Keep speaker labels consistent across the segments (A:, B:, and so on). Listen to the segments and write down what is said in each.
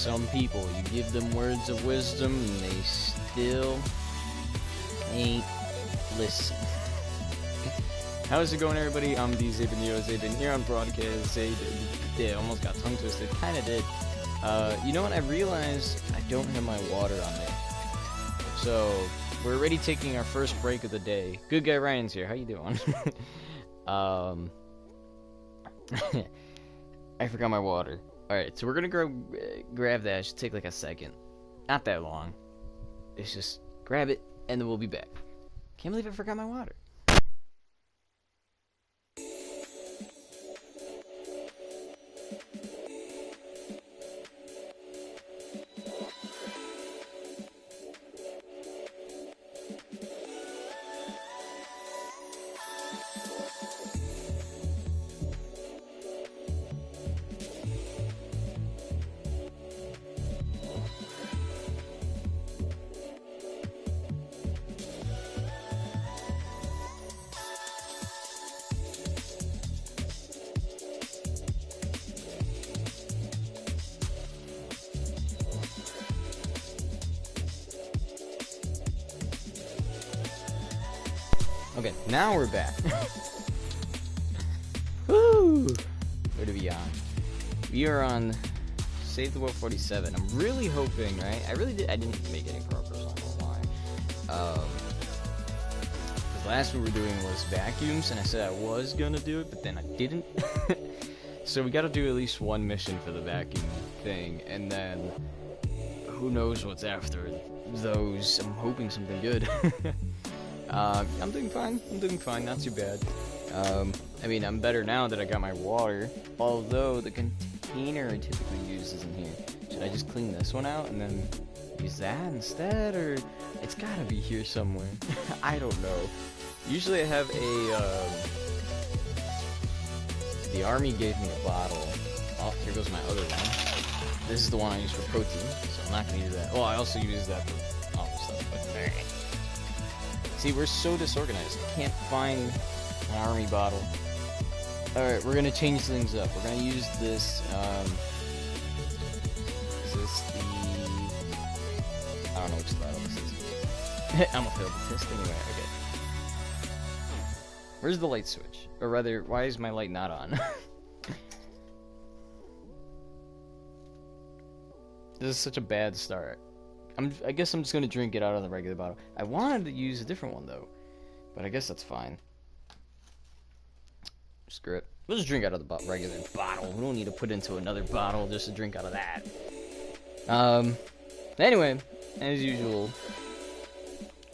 A: some people, you give them words of wisdom and they still ain't listen. How's it going, everybody? I'm the Zabin here on broadcast. Yeah, almost got tongue twisted. Kinda did. You know what? I realized I don't have my water on me. So we're already taking our first break of the day. Good guy Ryan's here. How you doing? I forgot my water. Alright, so we're gonna grab that. It should take like a second. Not that long. It's just grab it, and then we'll be back. Can't believe I forgot my water. Okay, now we're back. Woo! Where do we on? We are on Save the World 47. I'm really hoping, right? I didn't make any progress, I don't know why. The last one we were doing was vacuums, and I said I was gonna do it, but then I didn't. So we gotta do at least one mission for the vacuum thing, and then who knows what's after those. I'm hoping something good. I'm doing fine, not too bad. I mean, I'm better now that I got my water, although the container I typically use isn't here. Should I just clean this one out and then use that instead, or it's gotta be here somewhere? I don't know. Usually I have the army gave me a bottle. Oh, here goes my other one. This is the one I use for protein, so I'm not gonna use that. Oh, I also use that for all this stuff, but see, we're so disorganized. I can't find an army bottle. Alright, we're gonna change things up. We're gonna use this, is this the... I don't know which style this is. I'm gonna fail the test anyway, okay. Where's the light switch? Or rather, why is my light not on? This is such a bad start. I guess I'm just gonna drink it out of the regular bottle. I wanted to use a different one though, but I guess that's fine. Screw it. We'll just drink out of the regular bottle. We don't need to put into another bottle just to drink out of that. Anyway, as usual,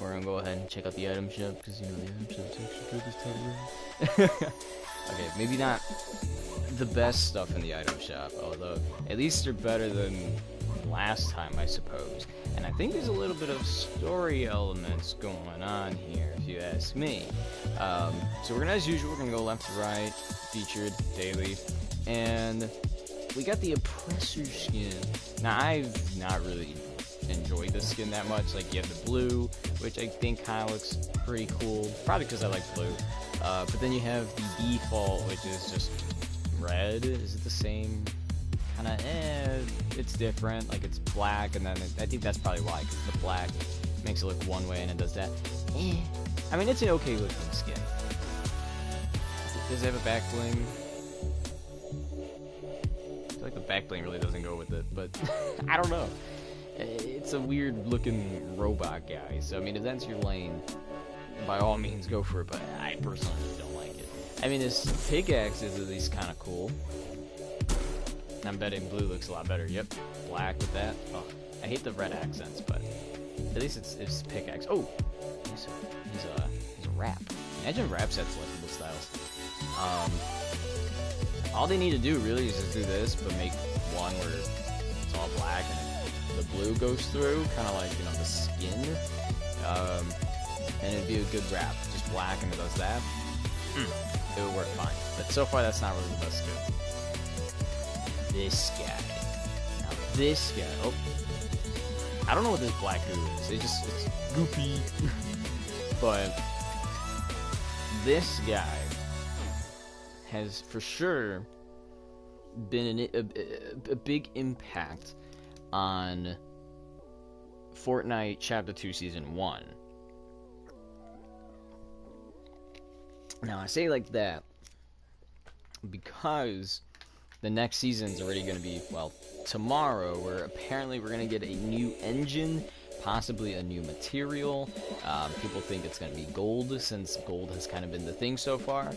A: we're gonna go ahead and check out the item shop because you know the item shop's actually good this time around. Okay, maybe not the best stuff in the item shop, although at least they're better than last time, I suppose. And I think there's a little bit of story elements going on here, if you ask me. So we're gonna, as usual, we're gonna go left to right, featured, daily, and we got the Oppressor skin. Now, I've not really enjoyed this skin that much. Like, you have the blue, which I think kind of looks pretty cool, probably because I like blue. But then you have the default, which is just red. Is it the same? Kinda, it's different, like it's black, and then I think that's probably why, because the black makes it look one way and it does that. I mean, it's an okay looking skin. Does it have a back bling? I feel like the back bling really doesn't go with it, but I don't know. It's a weird looking robot guy, so I mean, if that's your lane, by all means go for it, but I personally don't like it. I mean, this pickaxe is at least kind of cool. I'm betting blue looks a lot better. Yep, black with that. Oh, I hate the red accents, but at least it's pickaxe. Oh, he's a wrap. Imagine wrap sets selectable styles. All they need to do really is just do this, but make one where it's all black and the blue goes through, kind of like, you know, the skin. And it'd be a good wrap. Just black and it does that. It would work fine. But so far, that's not really the best skin. This guy. Now this guy. Oh. I don't know what this black goo is. It's goopy. But this guy has for sure been a big impact on Fortnite Chapter 2 Season 1. Now, I say like that because the next season's already going to be, well, tomorrow, where apparently we're going to get a new engine, possibly a new material. People think it's going to be gold, since gold has kind of been the thing so far.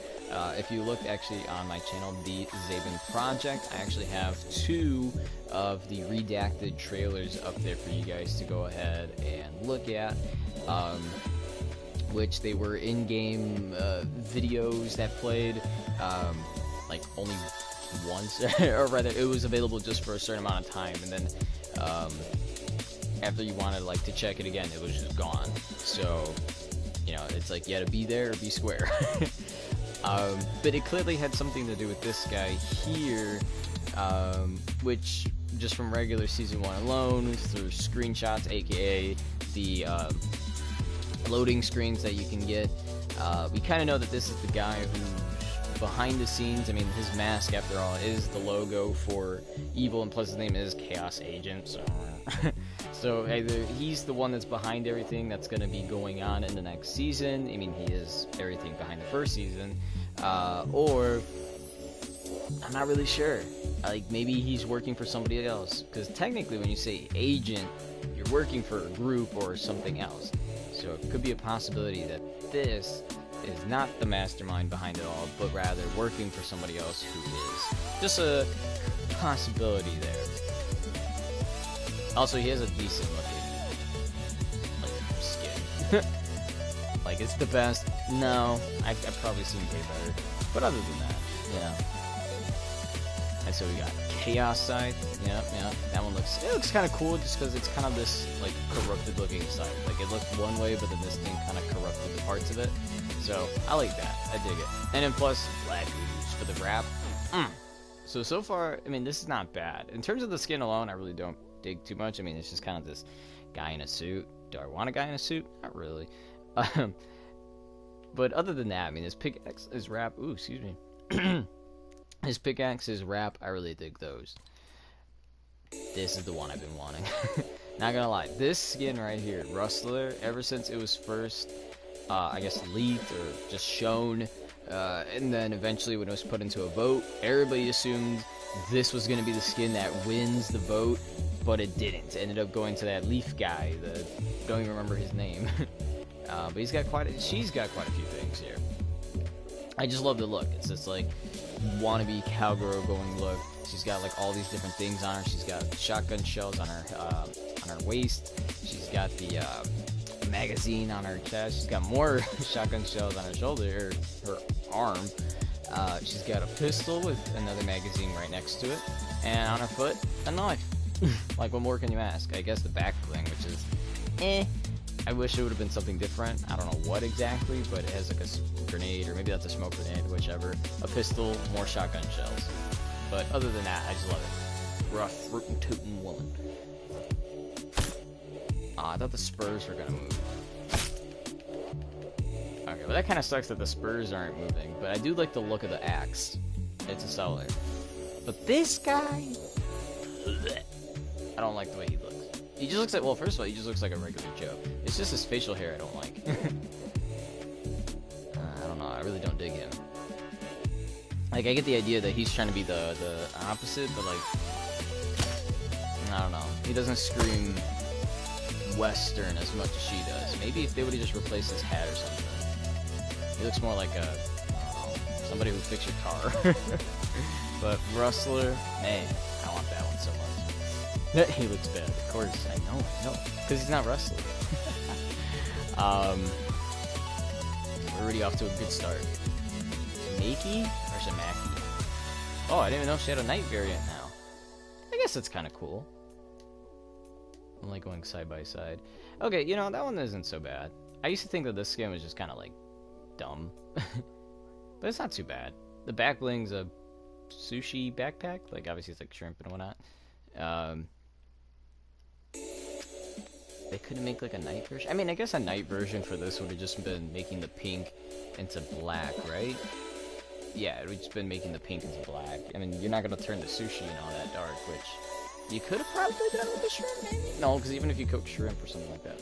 A: If you look actually on my channel, The Zaven Project, I actually have 2 of the redacted trailers up there for you guys to go ahead and look at. Which they were in-game videos that played, like only once, or rather, it was available just for a certain amount of time, and then after you wanted like to check it again, it was just gone. So, you know, it's like you had to be there or be square. But it clearly had something to do with this guy here, which just from regular season 1 alone, through screenshots, aka the loading screens that you can get, we kind of know that this is the guy who, behind the scenes, I mean, his mask, after all, is the logo for evil, and plus his name is Chaos Agent, so so either he's the one that's behind everything that's going to be going on in the next season, I mean, he is everything behind the first season, or I'm not really sure, like, maybe he's working for somebody else, because technically when you say agent, you're working for a group or something else. So it could be a possibility that this is not the mastermind behind it all, but rather working for somebody else who is. Just a possibility there. Also, he has a decent looking, like, skin. Like, it's the best. No, I've probably seen way better. But other than that, yeah. And so we got Chaos Scythe. Yeah, that one looks kind of cool, just because it's kind of this like corrupted looking scythe. Like, it looked one way, but then this thing kind of corrupted the parts of it. So I like that. I dig it. And then plus black ooze for the wrap. So far, I mean, this is not bad. In terms of the skin alone, I really don't dig too much. I mean, it's just kind of this guy in a suit. Do I want a guy in a suit? Not really. But other than that, I mean, his pickaxe, his wrap. Ooh, excuse me. His pickaxe, his wrap, I really dig those. This is the one I've been wanting. Not gonna lie, this skin right here, Rustler, ever since it was first, I guess, leaked or just shown, and then eventually when it was put into a vote, everybody assumed this was gonna be the skin that wins the vote, but it didn't. It ended up going to that Leaf guy, don't even remember his name. But she's got quite a few things here. I just love the look. It's just like wannabe cowgirl going look. She's got like all these different things on her. She's got shotgun shells on her waist. She's got the magazine on her chest. She's got more shotgun shells on her shoulder, her arm. She's got a pistol with another magazine right next to it, and on her foot, a knife. Like, what more can you ask? I guess the back bling, which is I wish it would have been something different. I don't know what exactly, but it has like a grenade, or maybe that's a smoke grenade, whichever. A pistol, more shotgun shells. But other than that, I just love it. Rough, rootin' tootin' woman. I thought the spurs were gonna move. Okay, well that kind of sucks that the spurs aren't moving, but I do like the look of the axe. It's a seller. But this guy, I don't like the way he looks. He just looks like, well, first of all, he just looks like a regular Joe. It's just his facial hair I don't like. I don't know, I really don't dig him. Like, I get the idea that he's trying to be the opposite, but like, I don't know. He doesn't scream Western as much as she does. Maybe if they would have just replaced his hat or something. He looks more like I don't know, somebody who fixed your car. But Rustler, man, I want that one so much. He looks bad, of course. I know, because he's not Rustler. We're already off to a good start. Makey versus Mackie. Oh, I didn't even know she had a night variant now. I guess that's kind of cool. I'm like going side by side. Okay, you know, that one isn't so bad. I used to think that this skin was just kind of like dumb. But it's not too bad. The back bling's a sushi backpack. Like, obviously it's like shrimp and whatnot. They couldn't make like a night version. I mean, I guess a night version for this would have just been making the pink into black, right? Yeah, it would just been making the pink into black. I mean, you're not gonna turn the sushi and all that dark, which You could have probably done with the shrimp, maybe? No, because even if you cook shrimp or something like that.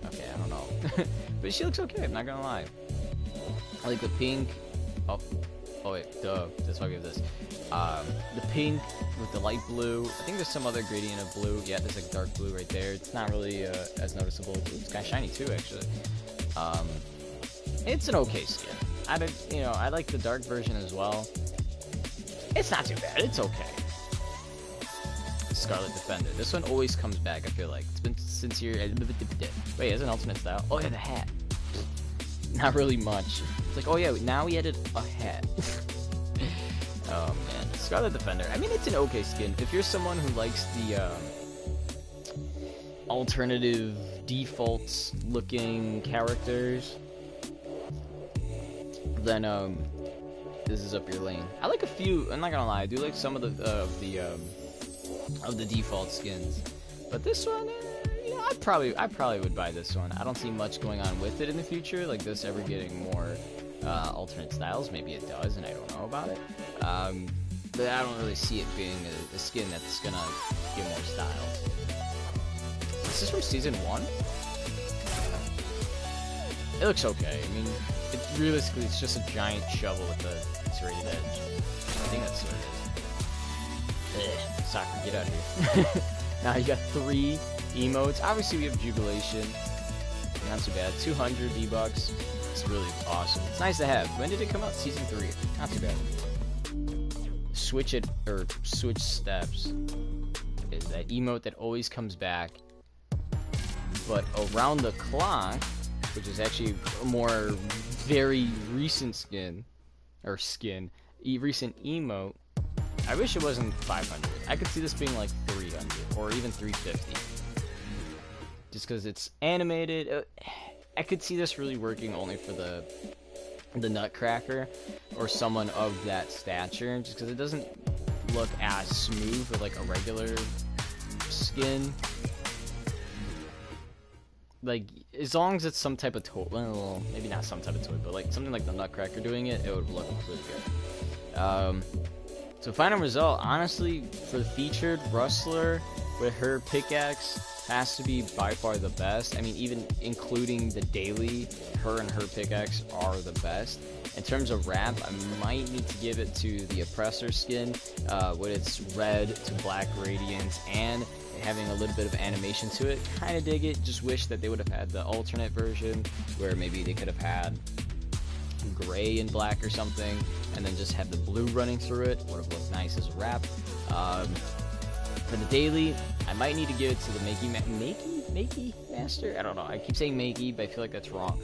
A: Okay, I don't know. But she looks okay, I'm not gonna lie. I like the pink. Oh wait, duh. That's why we have this. The pink with the light blue. I think there's some other gradient of blue. Yeah, there's like dark blue right there. It's not really as noticeable. It's kind of shiny too, actually. It's an okay skin. I like the dark version as well. It's not too bad. It's okay. Scarlet Defender. This one always comes back, I feel like. It's been since you're... Wait, has an alternate style? Oh, yeah, the hat. Not really much. It's like, oh, yeah, now we added a hat. Oh, man. Scarlet Defender. I mean, it's an okay skin. If you're someone who likes the alternative defaults-looking characters, then this is up your lane. I like a few. I'm not gonna lie. I do like some of the default skins, but this one, I probably would buy this one. I don't see much going on with it in the future, like this ever getting more alternate styles. Maybe it does, and I don't know about it. But I don't really see it being a skin that's gonna get more styles. This is from season 1. It looks okay. I mean, realistically, it's just a giant shovel with a serrated edge. I think that's what it is. Ugh, soccer, get out of here. Now you got 3 emotes. Obviously, we have Jubilation. Not too bad. 200 V-Bucks. It's really awesome. It's nice to have. When did it come out? Season 3. Not too bad. Switch Steps is that emote that always comes back, but around the clock, which is actually a more very recent recent emote. I wish it wasn't 500. I could see this being like 300 or even 350. Just because it's animated. I could see this really working only for the Nutcracker or someone of that stature, just because it doesn't look as smooth with like a regular skin. Like, as long as it's some type of toy, well, maybe not some type of toy, but like something like the Nutcracker doing it, it would look really good. So final result, honestly, for the featured Rustler with her pickaxe has to be by far the best. I mean, even including the daily, her and her pickaxe are the best. In terms of wrap, I might need to give it to the Oppressor skin with its red to black radiance and having a little bit of animation to it. Kind of dig it, just wish that they would have had the alternate version where maybe they could have had gray and black or something and then just have the blue running through it. Would have looked nice as a wrap. For the daily, I might need to give it to the Makey Master? I don't know. I keep saying Makey, but I feel like that's wrong.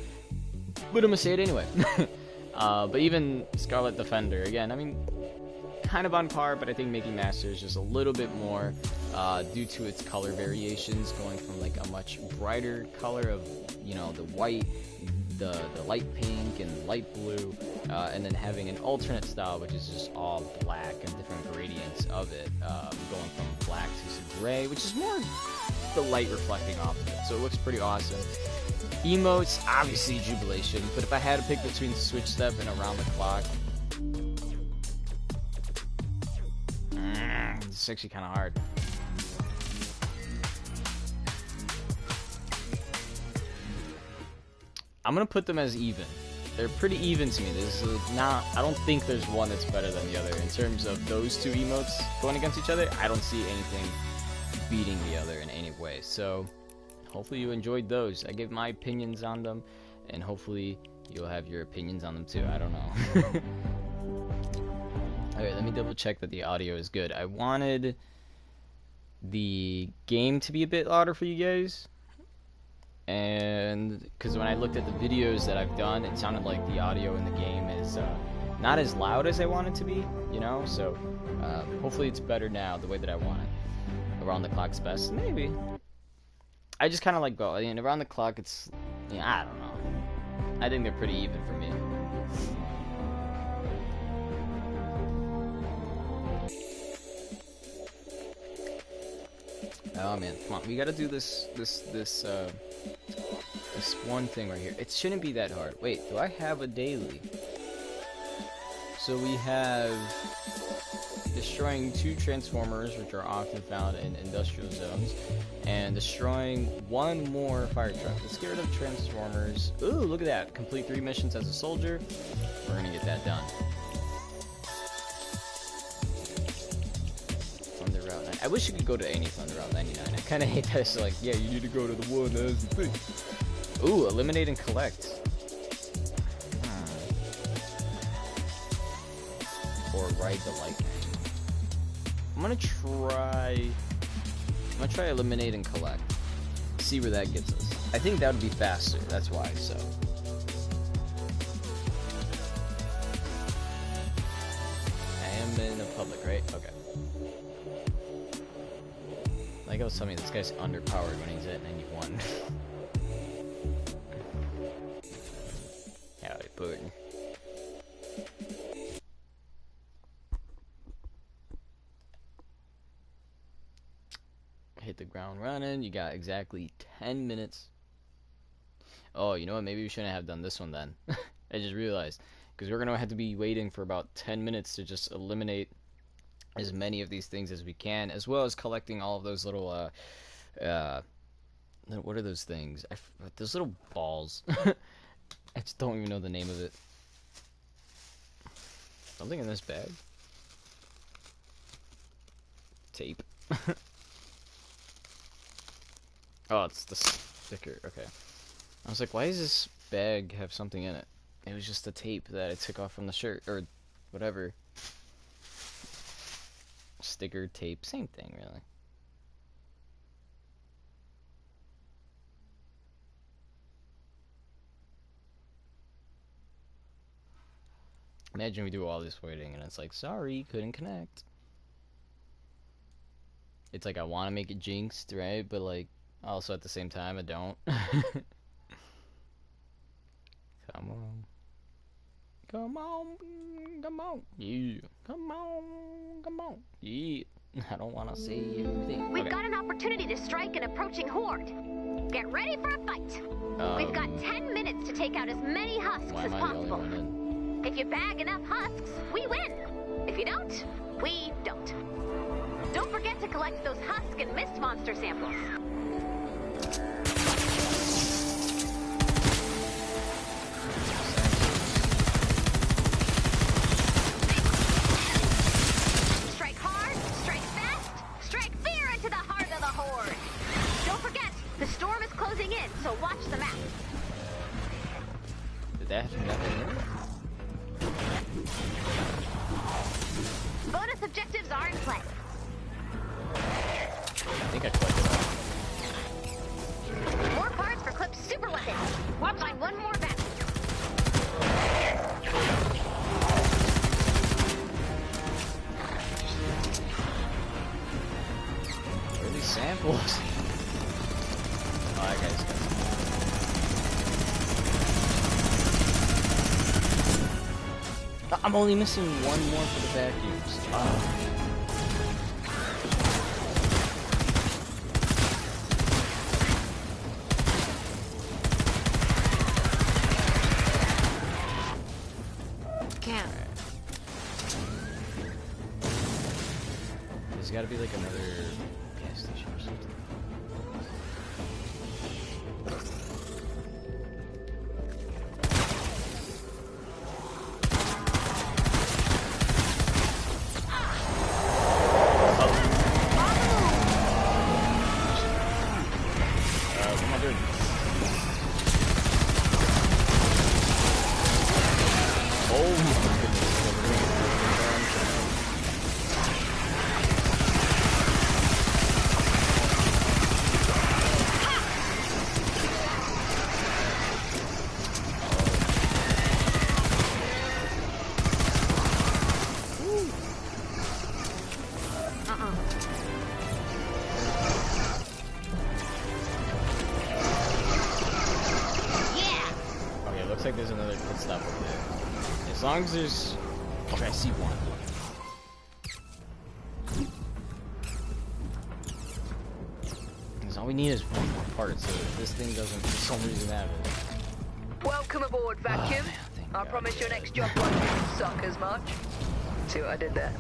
A: But I'm gonna say it anyway. But even Scarlet Defender, again, I mean, kind of on par, but I think Makey Master is just a little bit more due to its color variations, going from like a much brighter color of, you know, the white, the light pink and light blue, and then having an alternate style which is just all black and different gradients of it, going from black to some gray, which is more the light reflecting off of it, so it looks pretty awesome. Emotes, obviously Jubilation, but if I had to pick between Switch Step and Around the Clock, it's actually kind of hard. I'm gonna put them as even. They're pretty even to me. This is not. I don't think there's one that's better than the other in terms of those two emotes going against each other. I don't see anything beating the other in any way. So hopefully you enjoyed those. I gave my opinions on them, and hopefully you'll have your opinions on them too. I don't know. Alright, let me double check that the audio is good. I wanted the game to be a bit louder for you guys, and because when I looked at the videos that I've done, it sounded like the audio in the game is not as loud as I want it to be, you know, so hopefully it's better now the way that I want it. Around the Clock's best, maybe. I just kind of like both. I mean, Around the Clock, it's, yeah, I don't know. I think they're pretty even for me. Oh man, come on, we gotta do this one thing right here. It shouldn't be that hard. Wait, do I have a daily? So we have destroying 2 transformers, which are often found in industrial zones, and destroying 1 more fire truck. Let's get rid of transformers. Ooh, look at that. Complete 3 missions as a soldier. We're gonna get that done. Thunder Route 9. I wish you could go to any Thunder Route 99. I kind of hate that it's like, yeah, you need to go to the one that has the thing. Ooh, eliminate and collect. Or ride the lightning. I'm gonna try eliminate and collect. See where that gets us. I think that would be faster. That's why. So. I am in the public, right? Okay. Like I was telling me, this guy's underpowered when he's at 91. Howdy, pudding. Hit the ground running. You got exactly 10 minutes. Oh, you know what? Maybe we shouldn't have done this one then. I just realized. Because we're going to have to be waiting for about 10 minutes to just eliminate as many of these things as we can, as well as collecting all of those little, what are those things? Those little balls. I just don't even know the name of it. Something in this bag? Tape. Oh, it's the sticker. Okay. I was like, why does this bag have something in it? It was just the tape that I took off from the shirt, or whatever. Sticker, tape, same thing, really. Imagine we do all this waiting and it's like, sorry, couldn't connect. It's like I want to make it jinxed, right? But like, also at the same time, I don't. Come on. Come on. Come on. Yeah. Come on. Come on. Yeah. I don't want to say anything.
B: We've got an opportunity to strike an approaching horde. Get ready for a fight. We've got 10 minutes to take out as many husks as possible. If you bag enough husks, we win. If you don't, we don't. Don't forget to collect those husk and mist monster samples. Strike hard, strike fast, strike fear into the heart of the horde. Don't forget, the storm is closing in, so watch the map.
A: Did that happen?
B: Bonus objectives are in play.
A: I think I collected all.
B: More parts for Clip's super weapon. We'll find one more back.
A: Where are these samples? Oh, that guy's got some. I'm only missing one more for the vacuums. Oh. There's gotta be like another gas station or something. What am I doing? Oh my goodness. Looks like there's another pit stop over there. As long as there's... Okay, I see one. Because all we need is one more part, so this thing doesn't for some reason have it.
C: Welcome aboard, Vacuum.
A: Oh, man,
C: I promise your next job won't suck as much. See what I did there?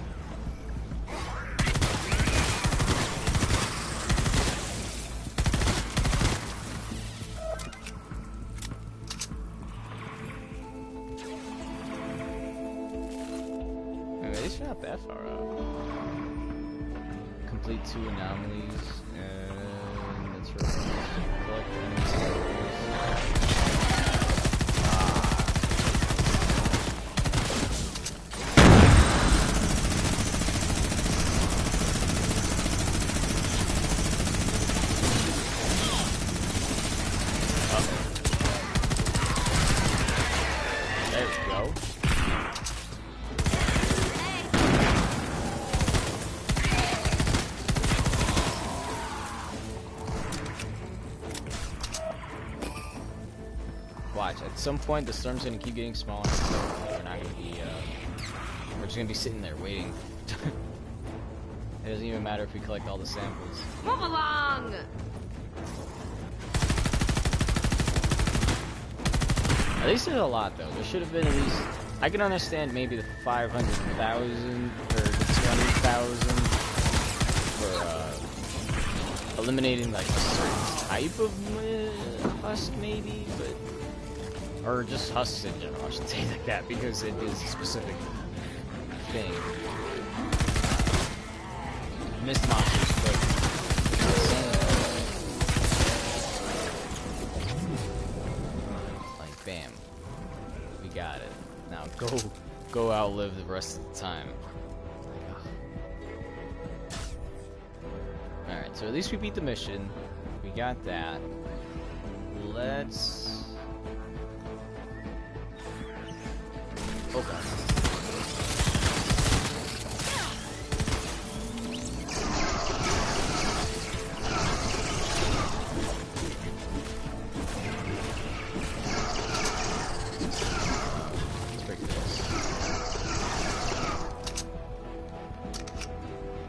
A: that far out. Complete 2 anomalies, and that's right. Collect enemies. There we go. Watch, at some point the storm's gonna keep getting smaller, so we're not gonna be, we're just gonna be sitting there waiting. It doesn't even matter if we collect all the samples.
B: Move along!
A: At least there's a lot, though. There should have been at least... I can understand maybe the 500,000 or the 20,000 for eliminating like a certain type of husk, maybe, but or just husks in general. I should say like that because it is a specific thing. Missed monsters, but like bam, we got it. Now go outlive the rest of the time. Alright, so at least we beat the mission. We got that. Let's... Oh god. Let's break this.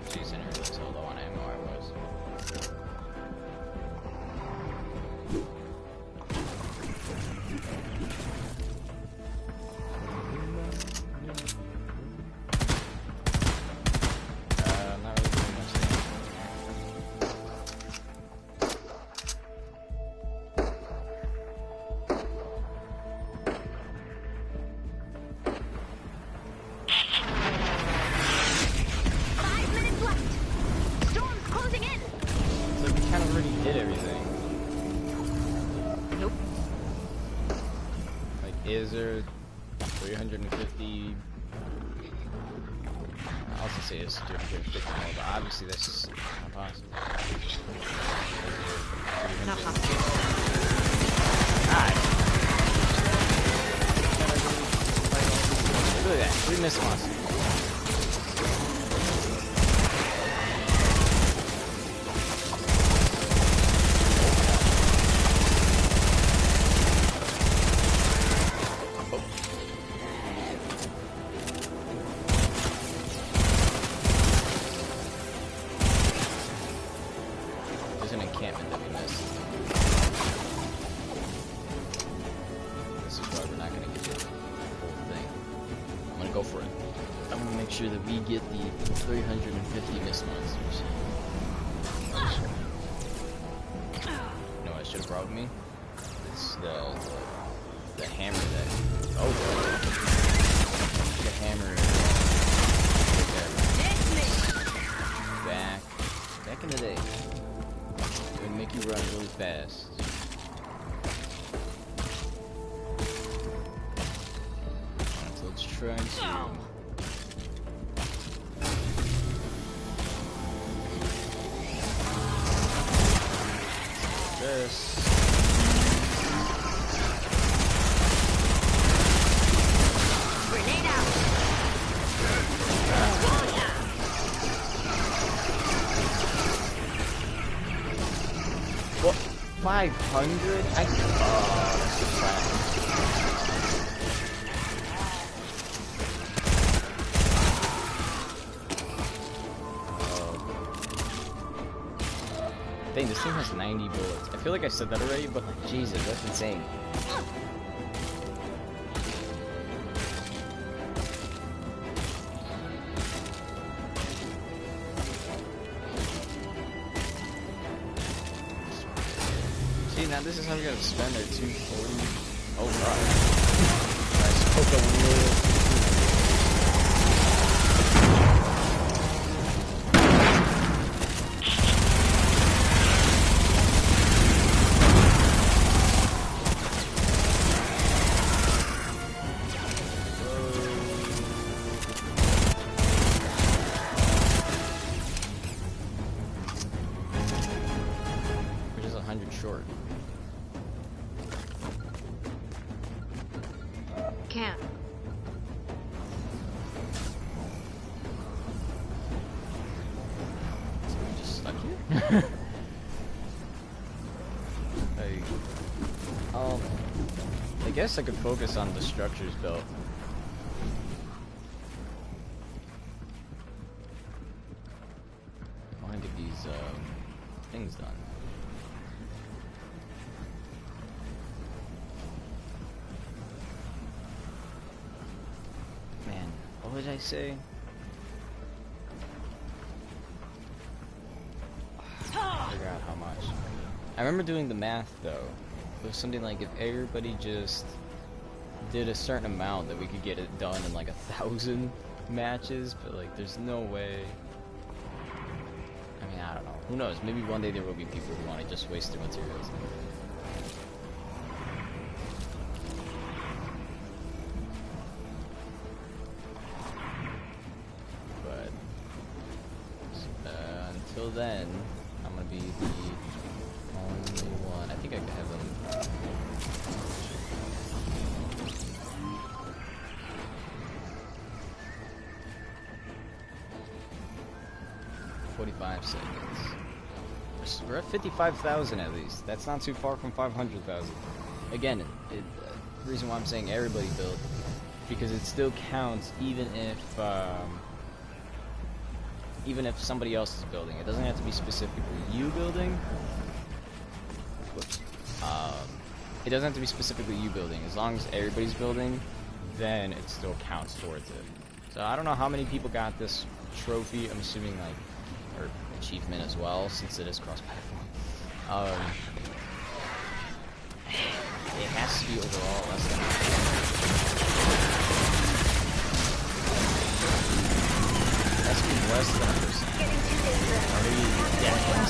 A: Jeez, I never realized how low on ammo I was. Not really doing much damage.
B: Closing in.
A: So we kind of already did everything.
B: Nope.
A: Like, is there 350? I was gonna say it's 350 more, but obviously that's just not possible.
B: Not possible.
A: Alright. Look at that, 3 missed monsters. There's an encampment that we missed. This is why we're not gonna get the whole thing. I'm gonna go for it. I'm gonna make sure that we get the 350 missed monsters. You know what I should have brought with me? It's the hammer that... Oh, God. The hammer right there. Back in the day. It would make you run really fast. Alright, so let's try to... This.
B: Grenade out.
A: What? 500? That's so sad. Dang, this thing has 90 bullets. I feel like I said that already, but like, Jesus, that's insane. See, now this is how we gotta spend our 240. Oh god. I spoke a little. 100 short.
B: Can't.
A: So we just stuck here? I guess I could focus on the structures built. I want to get these things done. Man, what did I say? I forgot how much. I remember doing the math though. It was something like if everybody just did a certain amount that we could get it done in like 1,000 matches, but like there's no way. I mean, I don't know. Who knows? Maybe one day there will be people who want to just waste their materials. But until then, I'm gonna be the only one. I think I could have them. 45 seconds. We're at 55,000 at least. That's not too far from 500,000. Again, the reason why I'm saying everybody build, because it still counts even if somebody else is building. It doesn't have to be specifically you building. Whoops. It doesn't have to be specifically you building. As long as everybody's building, then it still counts towards it. So I don't know how many people got this trophy. I'm assuming like, or achievement as well, since it is cross-platform. It has to be overall less than. It has to be less than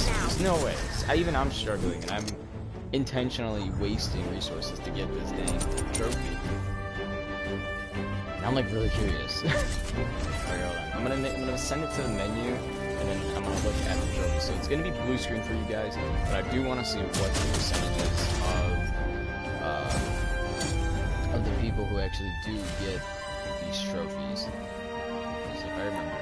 A: 1%. There's no way. I'm struggling, and I'm intentionally wasting resources to get this dang trophy. And I'm like really curious. I'm gonna send it to the menu, and then I'm gonna look at the trophy. So it's gonna be blue screen for you guys, but I do want to see what the percentages of the people who actually do get these trophies. So if I remember.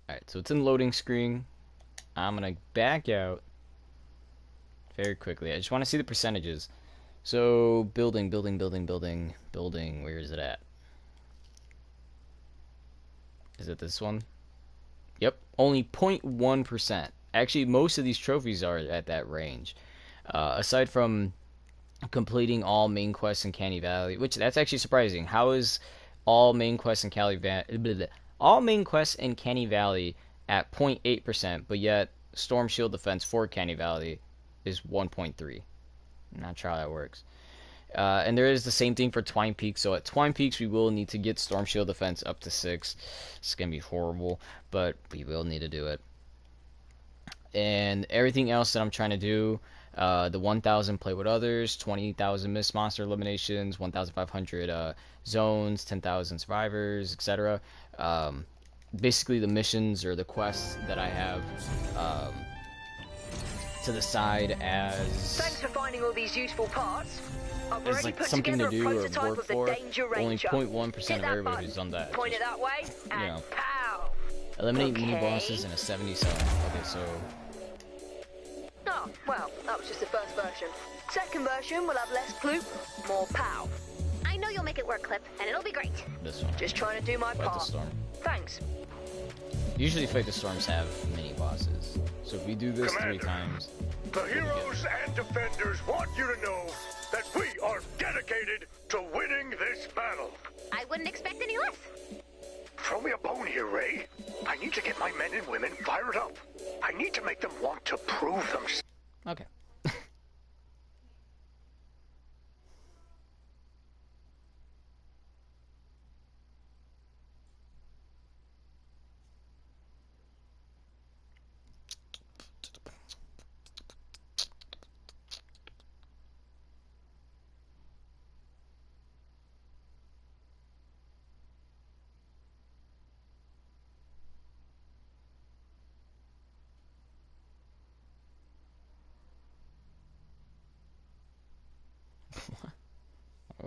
A: Alright, so it's in loading screen. I'm gonna back out very quickly. I just want to see the percentages. So, building. Where is it at? Is it this one? Yep, only 0.1%. Actually, most of these trophies are at that range. Aside from completing all main quests in Canny Valley, which that's actually surprising. How is all main quests in Canny Valley at 0.8%, but yet Storm Shield Defense for Canny Valley is 1.3? I'm not sure how that works. And there is the same thing for Twine Peaks. So at Twine Peaks, we will need to get Storm Shield Defense up to 6. It's going to be horrible, but we will need to do it. And everything else that I'm trying to do, the 1,000 play with others, 20,000 missed monster eliminations, 1,500 zones, 10,000 survivors, etc. Basically the missions or the quests that I have to the side as...
C: Thanks for finding all these useful parts.
A: It's like something to do or work for. Only 0.1% of everybody who's done that.
C: Point it that way, and pow!
A: Eliminate mini bosses in a 77. Okay, so...
C: Oh, well, that was just the first version. Second version will have less Kloop, more pow.
B: I know you'll make it work, Clip, and it'll be great.
A: This one.
C: Just trying to do my part.
A: Fight the Storm.
C: Thanks.
A: Usually Fight the Storms have mini bosses. So if we do this
D: Commander,
A: 3 times...
D: The heroes and defenders want you to know that we are dedicated to winning this battle.
B: I wouldn't expect any less.
D: Throw me a bone here, Ray. I need to get my men and women fired up. I need to make them want to prove themselves.
A: Okay.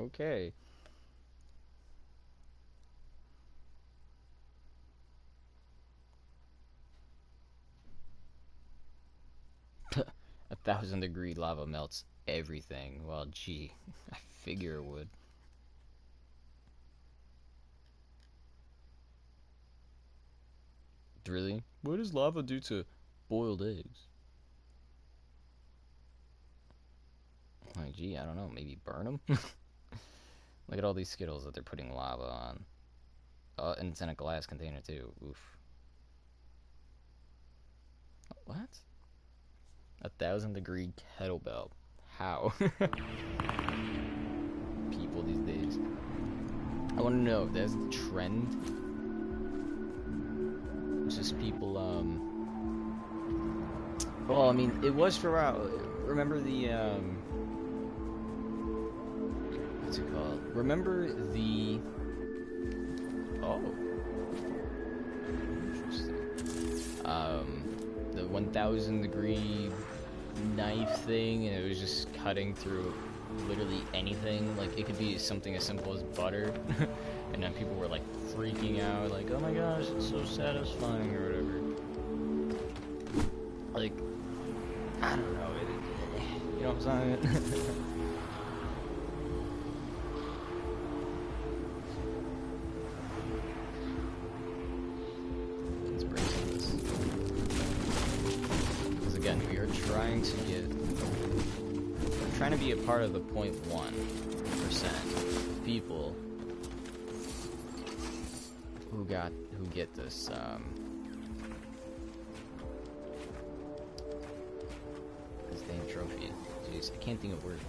A: Okay. A 1,000-degree lava melts everything. Well, gee, I figure it would. Really? What does lava do to boiled eggs? Like, gee, I don't know. Maybe burn them? Look at all these Skittles that they're putting lava on. Oh, and it's in a glass container, too. Oof. What? 1,000-degree kettlebell. How? People these days. I want to know if there's a trend. It's just people, well, I mean, it was for a while. Remember the, what's it called? Remember the, oh. Interesting. The 1,000-degree knife thing, and it was just cutting through literally anything. Like, it could be something as simple as butter, and then people were like freaking out, like, oh my gosh, it's so satisfying, or whatever. Like, I don't know, you know what I'm saying? Let's break this. Because again, we are trying to get, we're trying to be a part of the 0.1% people who get this, this dang trophy. Jeez, I can't think of words.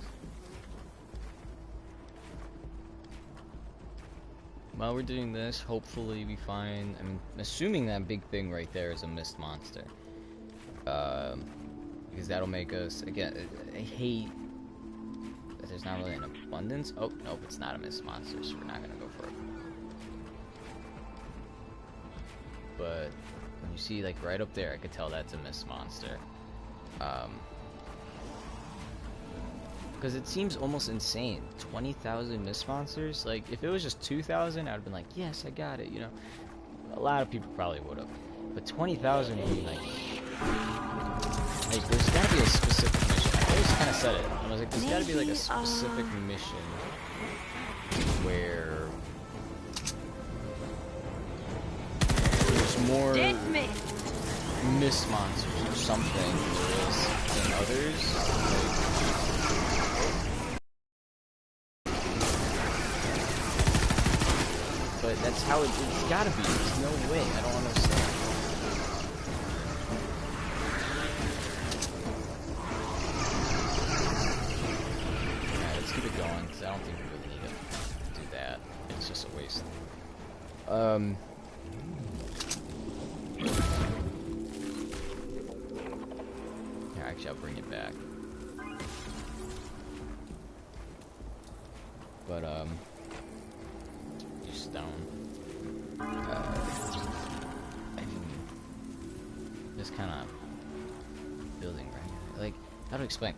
A: While we're doing this, hopefully we find, I'm assuming that big thing right there is a mist monster. Because that'll make us, again, I hate that there's not really an abundance. Oh, nope, it's not a mist monster, so we're not gonna go for it. But when you see, like, right up there, I could tell that's a mist monster. Because it seems almost insane. 20,000 mist monsters? Like, if it was just 2,000, I would have been like, yes, I got it, you know. A lot of people probably would have. But 20,000 would be like, there's gotta be a specific mission. I always kind of said it. I was like, there's gotta be like a specific mission where there's more mist monsters or something than others. But that's how it's gotta be. There's no way. I don't understand. Alright, let's keep it going, because I don't think we really need to do that. It's just a waste. Yeah, actually, I'll bring it back. But, stone. I mean, just kind of building, right? Like, how to explain?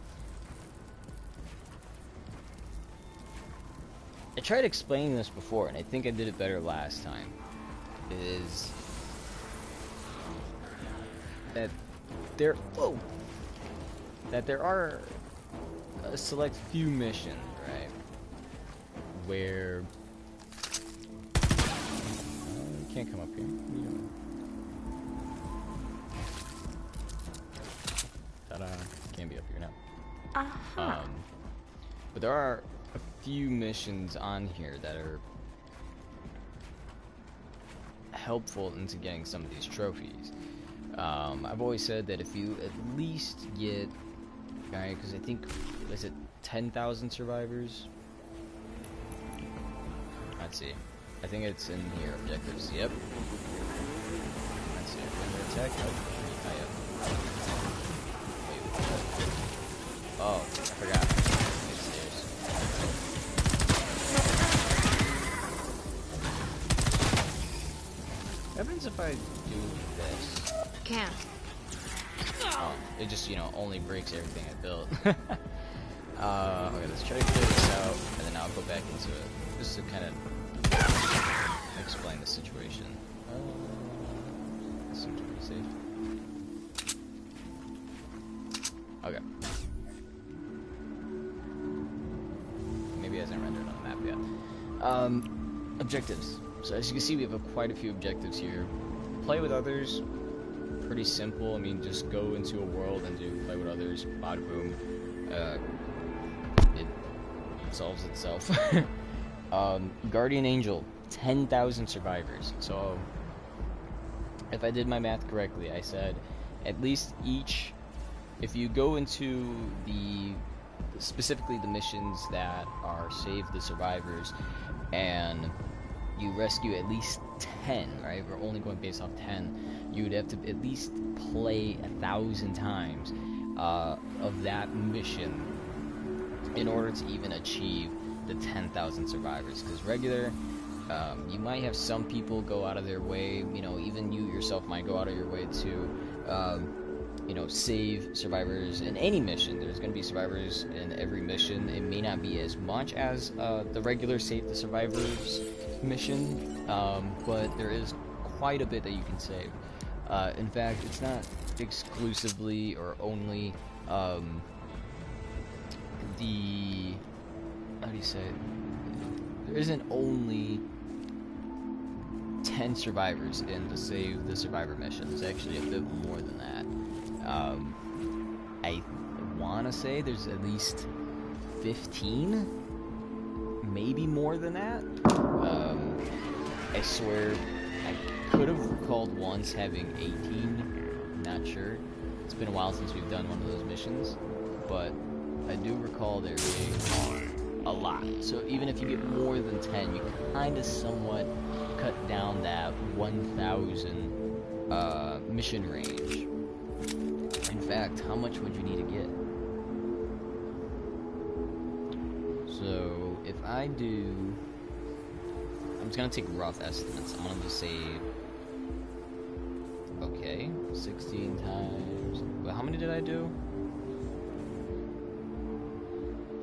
A: I tried explaining this before, and I think I did it better last time. Is that there? Whoa! That there are a select few missions, right? Where can't come up here. Ta-da! Can't be up here now. But there are a few missions on here that are helpful into getting some of these trophies. I've always said that if you at least get, right? Because I think, is it 10,000 survivors? Let's see. I think it's in here, objectives. Yep. Let's see. Under attack. Oh, I forgot. What happens if I do this?
B: Can't.
A: Oh, it just, you know, only breaks everything I built. Okay, let's try to clear this out, and then I'll go back into it, just to kind of explain the situation. This seems pretty safe. Okay. Maybe it hasn't rendered on the map yet. Objectives. So as you can see, we have quite a few objectives here. Play with others. Pretty simple. I mean, just go into a world and do play with others. Bada boom. It solves itself. Guardian Angel, 10,000 survivors. So, if I did my math correctly, I said at least each, if you go into specifically the missions that are Save the Survivors, and you rescue at least 10, right? We're only going based off 10. You would have to at least play 1,000 times of that mission in order to even achieve the 10,000 survivors. Because regular, you might have some people go out of their way, you know, even you yourself might go out of your way to, you know, save survivors in any mission. There's going to be survivors in every mission. It may not be as much as the regular Save the Survivors mission, but there is quite a bit that you can save. In fact, it's not exclusively or only how do you say it? There isn't only 10 survivors in the Save the Survivor mission. There's actually a bit more than that. I want to say there's at least 15, maybe more than that. I swear I could have recalled once having 18, not sure. It's been a while since we've done one of those missions, but I do recall there being a lot. So even if you get more than 10, you kind of somewhat cut down that 1,000 mission range. In fact, how much would you need to get? So if I do, I'm just gonna take rough estimates. I'm gonna just say, okay, 16 times. Well, how many did I do?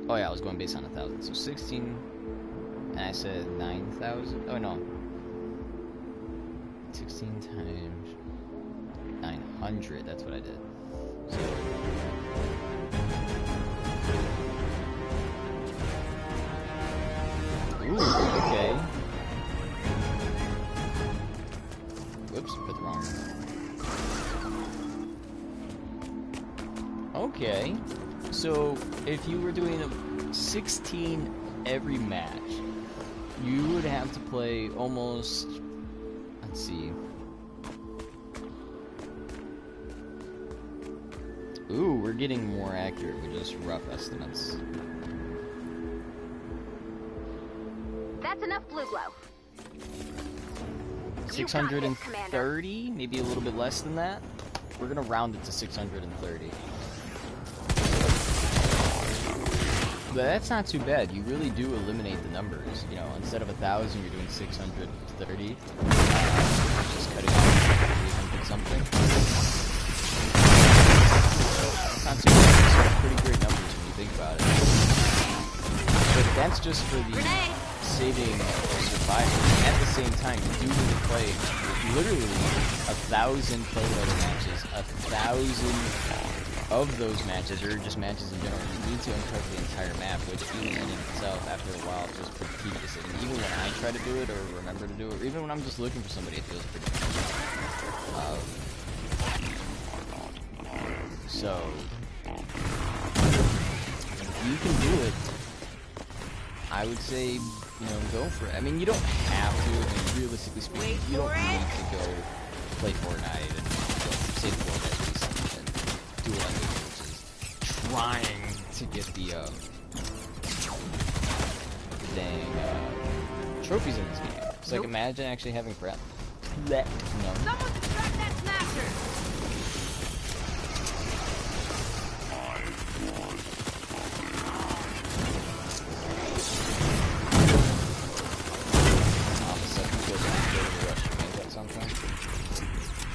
A: Oh yeah, I was going based on 1,000. So 16, and I said 9,000. Oh no, 16 times 900. That's what I did. So, ooh, okay. Whoops, put the wrong one. Okay. So, if you were doing 16 every match, you would have to play almost, let's see. Ooh, we're getting more accurate with just rough estimates.
B: That's enough blue glow.
A: 630, maybe a little bit less than that. We're gonna round it to 630. But that's not too bad. You really do eliminate the numbers. You know, instead of 1,000, you're doing 630. Just cutting out 300 something. That's not too bad. It's pretty great numbers when you think about it. But that's just for the saving survivors. At the same time, you do need to play literally 1,000 player matches, 1,000 of those matches, or just matches in general. You need to uncover the entire map, which even in itself, after a while, is just pretty tedious. And even when I try to do it, or remember to do it, or even when I'm just looking for somebody, it feels pretty tedious. So, if you can do it, I would say, you know, go for it. I mean, you don't have to. I mean, realistically speaking, you don't need to go play Fortnite and save Fortnite and do what I'm doing, which is trying to get the dang trophies in this game. It's like, imagine actually having prep. No.
B: Someone distract that smasher!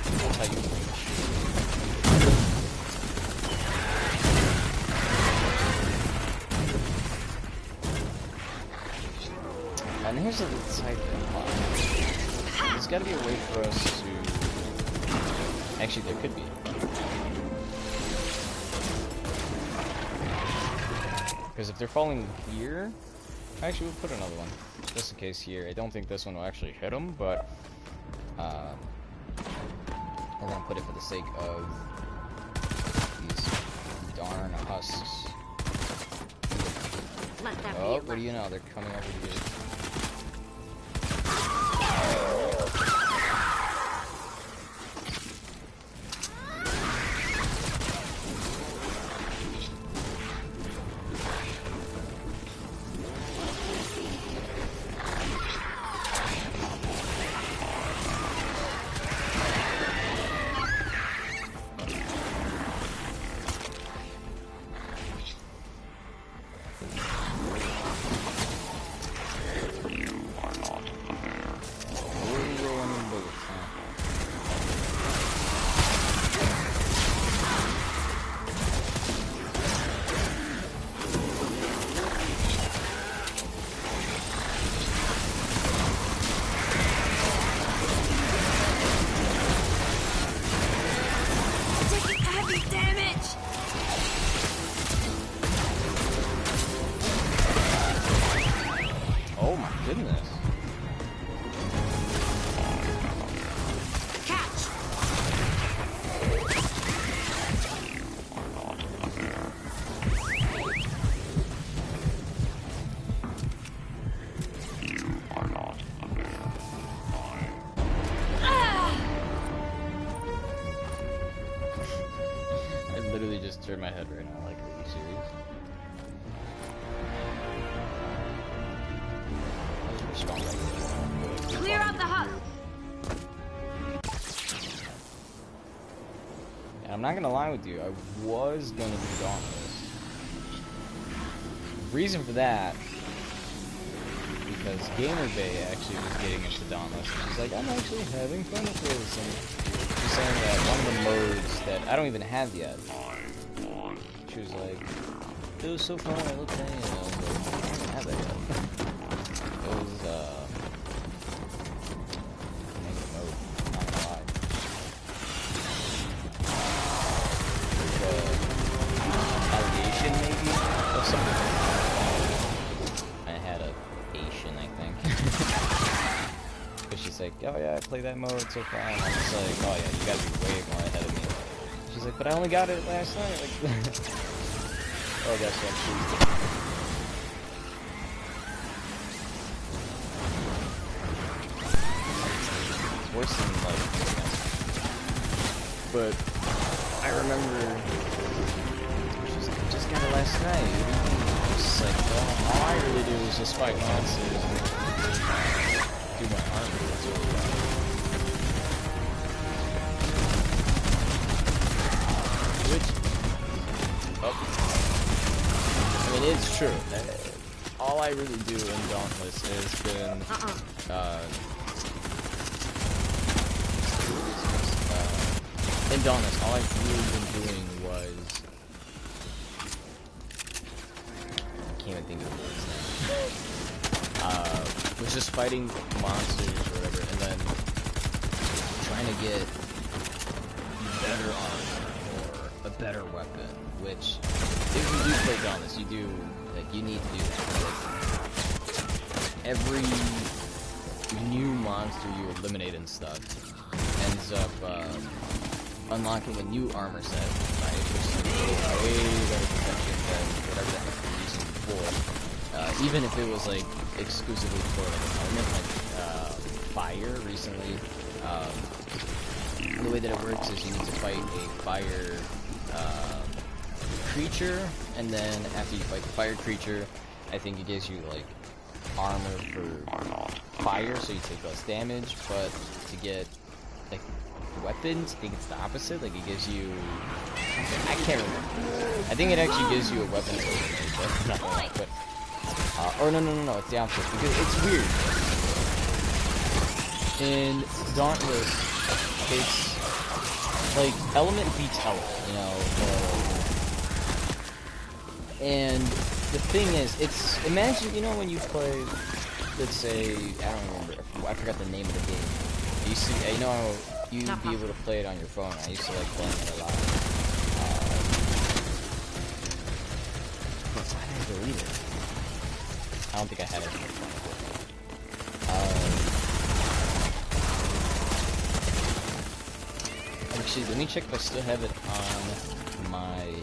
A: That's how you reach. here's a side thing. There's got to be a way for us to. Actually, there could be. Because if they're falling here, actually, we'll put another one just in case here. I don't think this one will actually hit them, but we're gonna put it for the sake of these darn husks. Oh, what do you know? They're coming over here. Turn my head right now, like, are you serious?
B: Clear out the hut.
A: And I'm not gonna lie with you, I was gonna do Dauntless. Reason for that, because Gamer Bay actually was getting into Dauntless. She's like, I'm actually having fun with this. And she's saying that one of the modes that I don't even have yet. She was like, it was so fun, I looked at it, and I was like, I don't have that yet. It was, amazing mode, not gonna lie. The allegation, maybe, of something. I had a Asian, I think. But she's like, oh yeah, I played that mode so far, and I'm just like, oh yeah, you gotta be way more ahead of me. She's like, but I only got it last night. Like, oh, that's what she's It's worse than like anything else. But I remember she's like, I just got it last night. It's like, well, all I really do is just fight monsters and do my armor. That's really fun. I mean, it's true. All I really do in Dauntless has been, in Dauntless, all I've really been doing was, I can't even think of the words now. Was just fighting monsters or whatever, and then trying to get better armor or a better weapon, which, if you do play Dauntless, you do, like, you need to do that. Like, every new monster you eliminate and stuff ends up unlocking a new armor set, right? Which is way better protection than whatever the heck you're using before. Even if it was, like, exclusively for, like, an element, like, fire recently. The way that it works is you need to fight a fire, creature, and then after you fight the fire creature, I think it gives you like armor for fire, so you take less damage. But to get like weapons, I think it's the opposite. Like it gives you, I can't remember. I think it actually gives you a weapon but not like, but or no, it's the opposite because it's weird. In Dauntless, it's like element beats element, you know. And the thing is, it's, imagine, you know, when you play let's say, I don't remember, I forgot the name of the game. I used to, you know how you'd be able to play it on your phone. I used to like playing it a lot. Why did I delete it? I don't think I had it. Actually, let me check if I still have it on my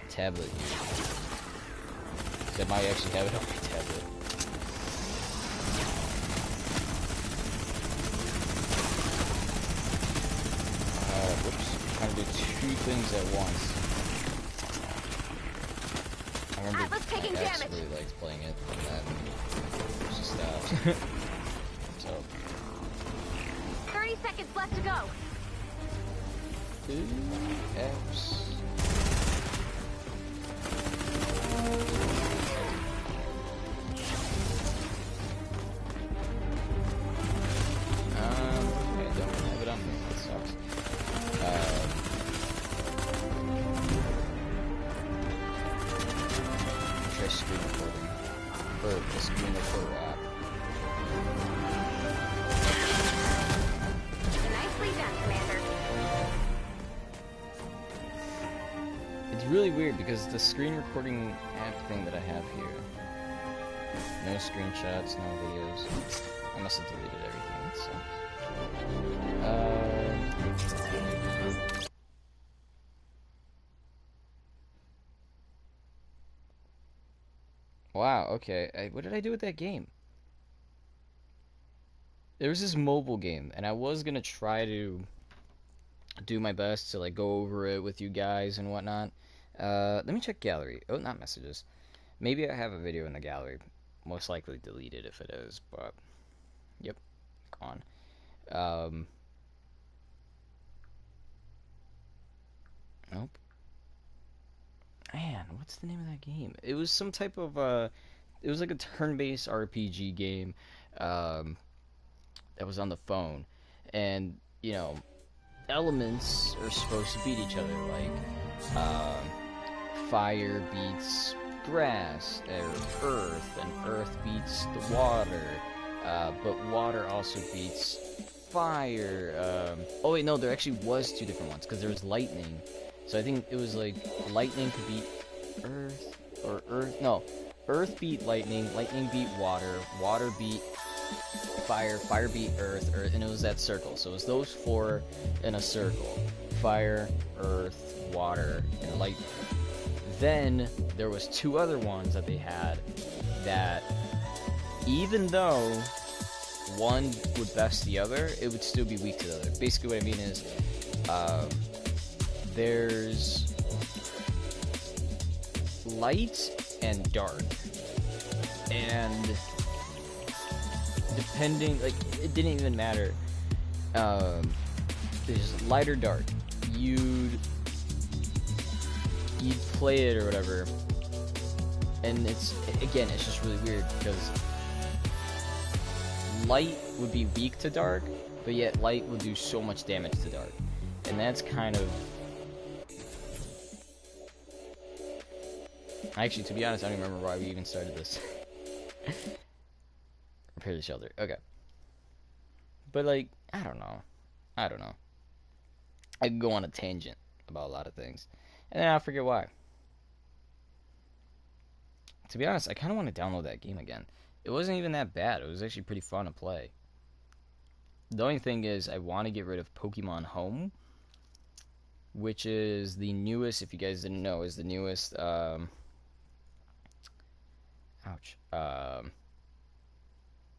A: tablet here. I might actually have it on my tablet. Whoops. I'm trying to do two things at once. I remember my ex really liked playing it, and then she stopped. So.
B: 30 seconds left to go.
A: Apps. I don't have it on here. That sucks. Try screen recording. Or the screen recorder app.
B: Nicely done, Commander.
A: It's really weird because the screen recording app thing that I have here. No screenshots, no videos. I must have deleted everything. That sucks. Wow, okay. What did I do with that game? There was this mobile game, and I was gonna try to do my best to like go over it with you guys and whatnot. Let me check gallery. Oh, not messages. Maybe I have a video in the gallery. Most likely deleted if it is, but yep, gone. Nope. Man, what's the name of that game? It was some type of it was like a turn-based RPG game that was on the phone, and you know, elements are supposed to beat each other, like fire beats grass or earth, and earth beats the water, but water also beats fire. Oh wait, no, there actually was two different ones because there was lightning. So I think it was like lightning could beat earth, or earth. No, earth beat lightning, lightning beat water, water beat fire, fire beat earth, and it was that circle. So it was those four in a circle: fire, earth, water, and lightning. Then there was two other ones that they had that, even though one would best the other, it would still be weak to the other. Basically, what I mean is, there's light and dark, and depending, like, it didn't even matter. There's light or dark. You'd play it or whatever, and it's just really weird because light would be weak to dark, but yet light would do so much damage to dark, and that's kind of. Actually, to be honest, I don't remember why we even started this. Repair the shelter. Okay. But, like, I don't know. I could go on a tangent about a lot of things, and then I'll forget why. To be honest, I kind of want to download that game again. It wasn't even that bad. It was actually pretty fun to play. The only thing is, I want to get rid of Pokemon Home, which is the newest, if you guys didn't know, is the newest,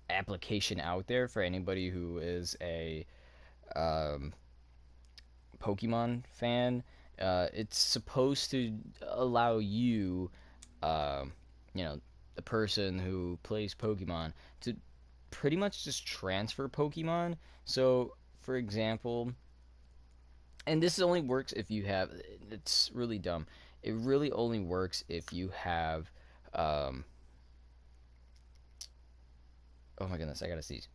A: application out there for anybody who is a Pokemon fan. It's supposed to allow you, the person who plays Pokemon, to pretty much just transfer Pokemon. So, for example, and this only works if you have, it's really dumb, it really only works if you have, oh my goodness, I gotta sneeze.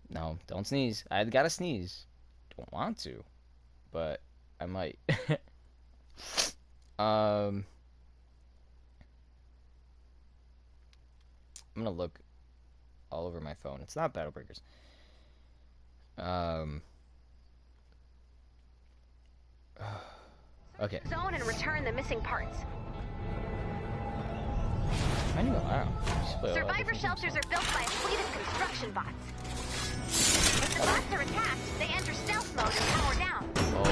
A: No, don't sneeze. I gotta sneeze. Don't want to, but I might. I'm gonna look all over my phone. It's not Battle Breakers. Okay.
B: Zone and return the missing parts.
A: I know.
B: Survivor shelters are built by a fleet of construction bots. If the bots are attacked, they enter stealth mode and power down.
A: Oh,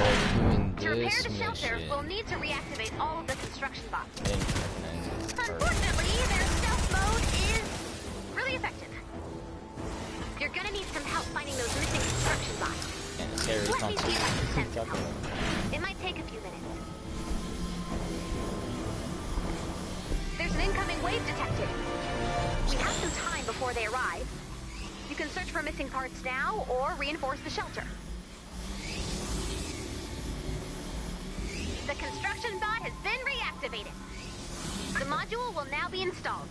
A: we're doing this
B: to repair the shelter,
A: mission.
B: we'll need to reactivate all of the construction bots.
A: I didn't recognize it.
B: Unfortunately, their stealth mode is really effective. You're gonna need some help finding those missing construction bots.
A: And it's scary.
B: Let me see if I can send some help. It might take a few minutes. There's an incoming wave detected. We have some time before they arrive. You can search for missing parts now or reinforce the shelter. The construction bot has been reactivated. The module will now be installed.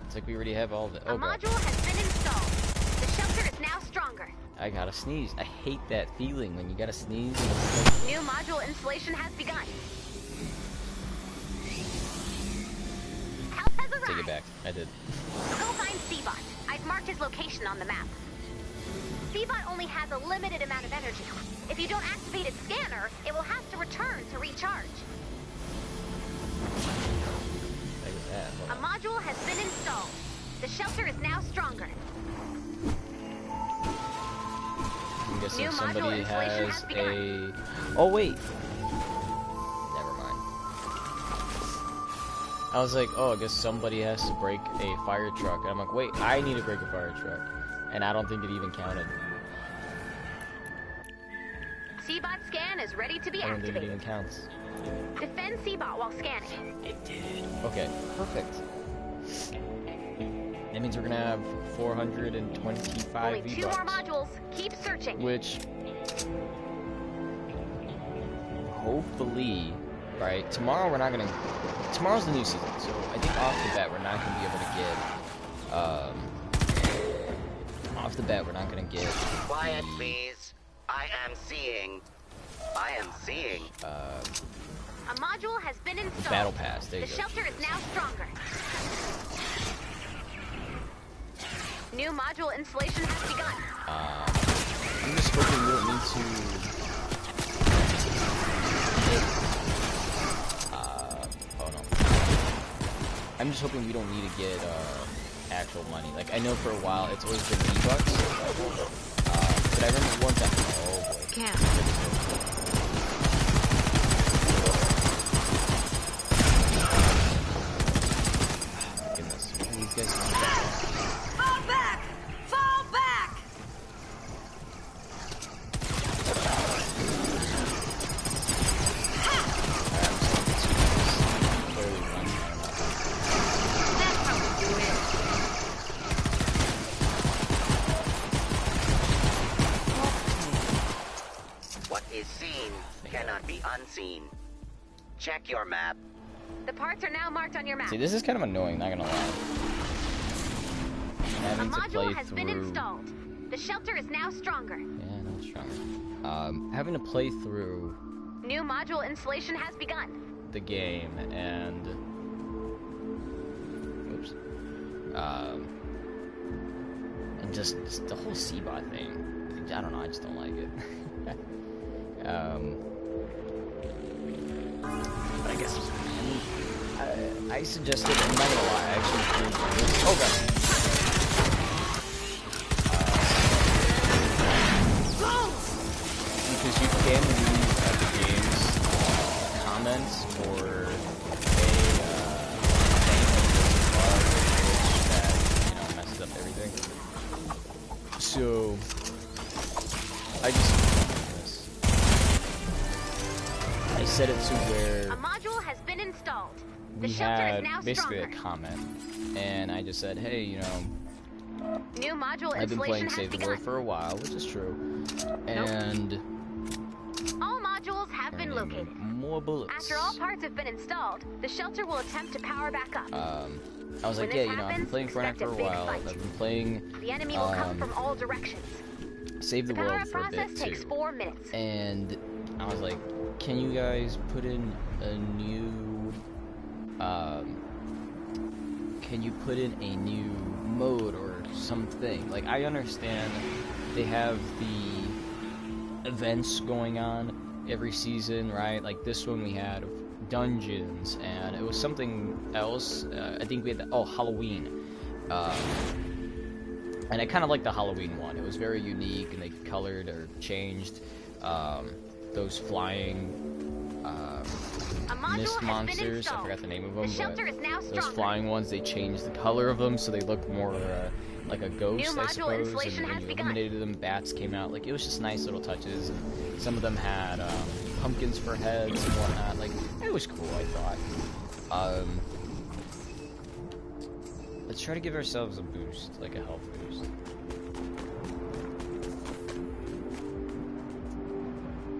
A: It's like we already have all the.
B: A module has been installed. The shelter is now stronger.
A: I gotta sneeze. I hate that feeling when you gotta sneeze.
B: New module installation has begun. Help has arrived.
A: Take it back. I did.
B: Go find C-Bot. I've marked his location on the map. C-Bot only has a limited amount of energy. If you don't activate its scanner, it will have to return to recharge. A module has been installed. The shelter is now stronger.
A: I'm guessing
B: New
A: somebody
B: module installation
A: has
B: has begun.
A: Oh wait. Never mind. I was like, oh, I guess somebody has to break a fire truck. And I'm like, wait, I need to break a fire truck. And I don't think it even counted.
B: C-Bot scan is ready to be
A: I don't think it even
B: activated.
A: counts.
B: Defend C-Bot while scanning.
A: It did. Okay, perfect. That means we're gonna have 425
B: Only
A: V-Bucks.
B: 2 more modules. Keep searching.
A: Which, hopefully, right? Tomorrow we're not gonna. Tomorrow's the new season, so I think off the bat we're not gonna be able to get. Off the bat we're not gonna get.
E: Quiet, please. I am seeing.
B: A module has been installed.
A: Battle Pass. There you
B: The
A: go.
B: shelter is now stronger. New module installation has begun.
A: I'm just hoping we don't need to. Oh no. I'm just hoping we don't need to get actual money. Like I know for a while it's always been V-Bucks. But I remember one time. Oh boy. Goodness. These guys
C: Fall back! Fall back! That's how we do it.
E: What is seen cannot be unseen. Check your map.
B: The parts are now marked on your map.
A: See, this is kind of annoying, not gonna lie.
B: A
A: Having to play
B: module has been
A: through.
B: installed. The shelter is now stronger.
A: Yeah, no, stronger. Having to play through
B: New module installation has begun.
A: the game and. Oops. And just the whole C-Bot thing. I don't know, I just don't like it. But I guess. I suggested, I'm not gonna lie, I actually think. Oh god. Because you can leave at the game's comments for a thing that messes up everything. So I set it to where
B: A module has been installed. The
A: we
B: shelter is
A: had
B: now
A: basically
B: stronger.
A: a comment, and I just said, hey,
B: New module
A: I've been playing
B: installation has
A: Save the
B: begun.
A: World for a while, which is true, and
B: All modules have been
A: we're gonna need
B: located.
A: more bullets.
B: After all parts have been installed, the shelter will attempt to power back up.
A: I was like,
B: When
A: yeah,
B: this
A: I've been
B: happens,
A: playing Fortnite
B: expect a
A: for a
B: big
A: while.
B: fight.
A: I've been playing
B: The enemy will come from all directions.
A: Save the
B: The power
A: World
B: up
A: for a
B: process
A: bit
B: takes
A: too.
B: 4 minutes.
A: And I was like, can you guys put in a new can you put in a new mode or something? Like, I understand they have the events going on every season, right? Like this one we had dungeons, and it was something else. I think we had Halloween. And I kind of like the Halloween one. It was very unique, and they colored or changed those flying mist monsters. I forgot the name of them, but those flying ones, they changed the color of them so they looked more like a ghost, I suppose. And when you eliminated them, bats came out. Like, it was just nice little touches. And some of them had pumpkins for heads and whatnot. Like, it was cool, I thought. Let's try to give ourselves a boost, like a health boost.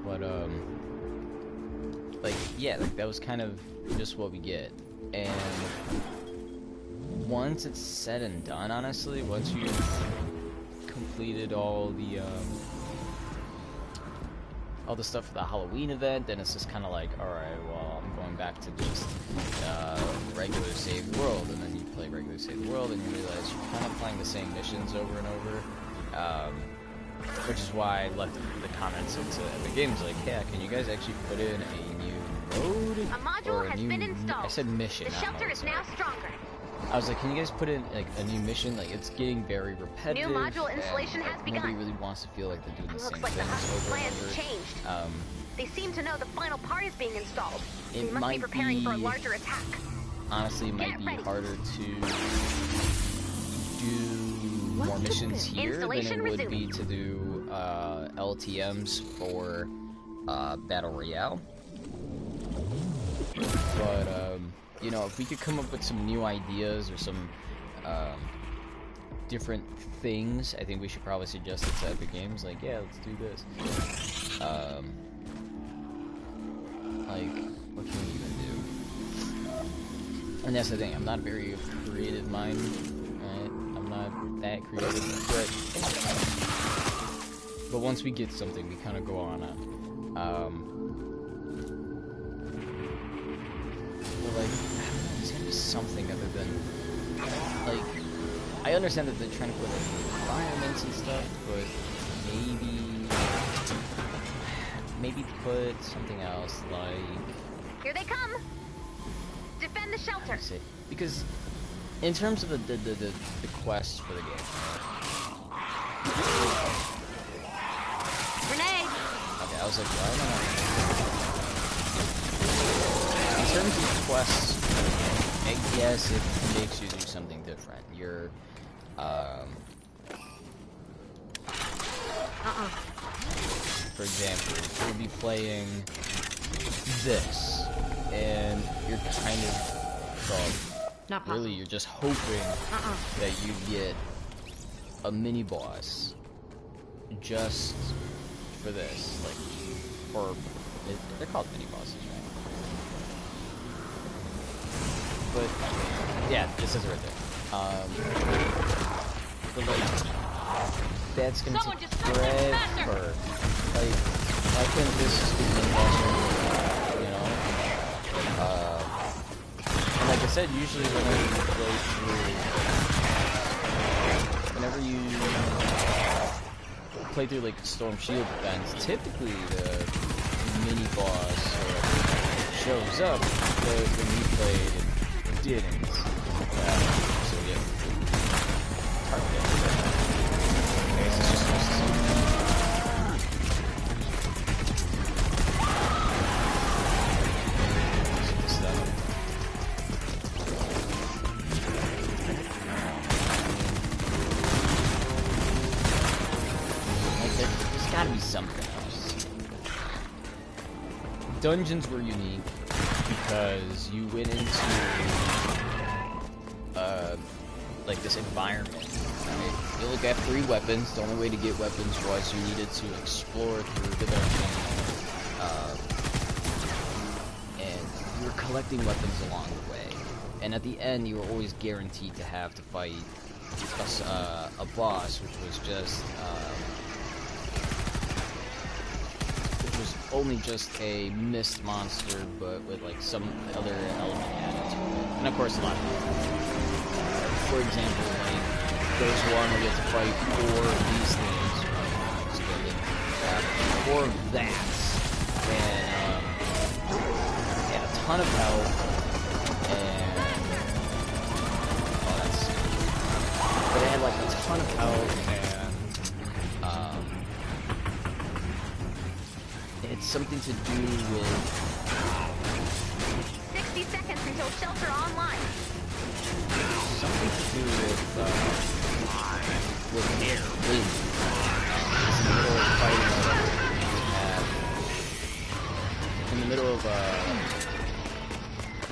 A: But, like, yeah, like, that was kind of just what we get. And once it's said and done, honestly, once you've completed all the stuff for the Halloween event, then it's just kind of like, alright, well, I'm going back to just regular save world, and then you play regular save world, and you realize you're kind of playing the same missions over and over, which is why I left the comments into Epic Games, like, yeah, can you guys actually put in a new mode?
B: A module has been installed.
A: I said mission.
B: The shelter is now stronger.
A: I was like, can you guys put in like a new mission? Like, it's getting very repetitive.
B: New module installation has begun.
A: Nobody really wants to feel like they're doing the same
B: Looks like the Husk's plans
A: over.
B: changed. They seem to know the final part is being installed.
A: It
B: We must
A: might
B: be preparing for a
A: be-
B: larger attack.
A: Honestly, it might be harder to do more missions here than it would be to do LTMs for Battle Royale. But you know, if we could come up with some new ideas or some different things, I think we should probably suggest it to Epic Games. Like, yeah, let's do this. Like, what can we even do? And that's the thing, I'm not a very creative mind, right? I'm not that creative, but once we get something, we kind of go on well, like, there's gotta be something other than, like, I understand that they're trying to put, like, environments and stuff, but maybe put something else, like...
B: Here they come! Defend the shelter!
A: Because, in terms of the quest for the game,
B: Renee!
A: Okay, I was like, why am I not... In terms of quests, I guess it makes you do something different. You're, for example, you'll be playing this, and you're kind of, well, really, you're just hoping that you get a mini-boss just for this, like, or, they're called mini-bosses, right? But, yeah, this is right there. But, like, that's gonna take forever. Like, why couldn't this just be mini-boss, you know? And like I said, usually whenever you play through like Storm Shield events, typically the mini-boss shows up, but when you played, it didn't. So yeah. Target. I guess it's just supposed to see. There's gotta be something else. Dungeons were unique because you went into like this environment, right? You only got 3 weapons. The only way to get weapons was you needed to explore through the dungeon, and you were collecting weapons along the way. And at the end, you were always guaranteed to have to fight a boss, which was just only just a mist monster, but with like some other element added to it. And of course, a lot of for example, like, there's one where you have to fight 4 of these things. Just kidding. 4 of that. And, they had a ton of health. And, oh, that's, but it had, like, a ton of health, and, it had something to do with
B: 60 seconds until shelter online.
A: something to do with air, wind. In the middle of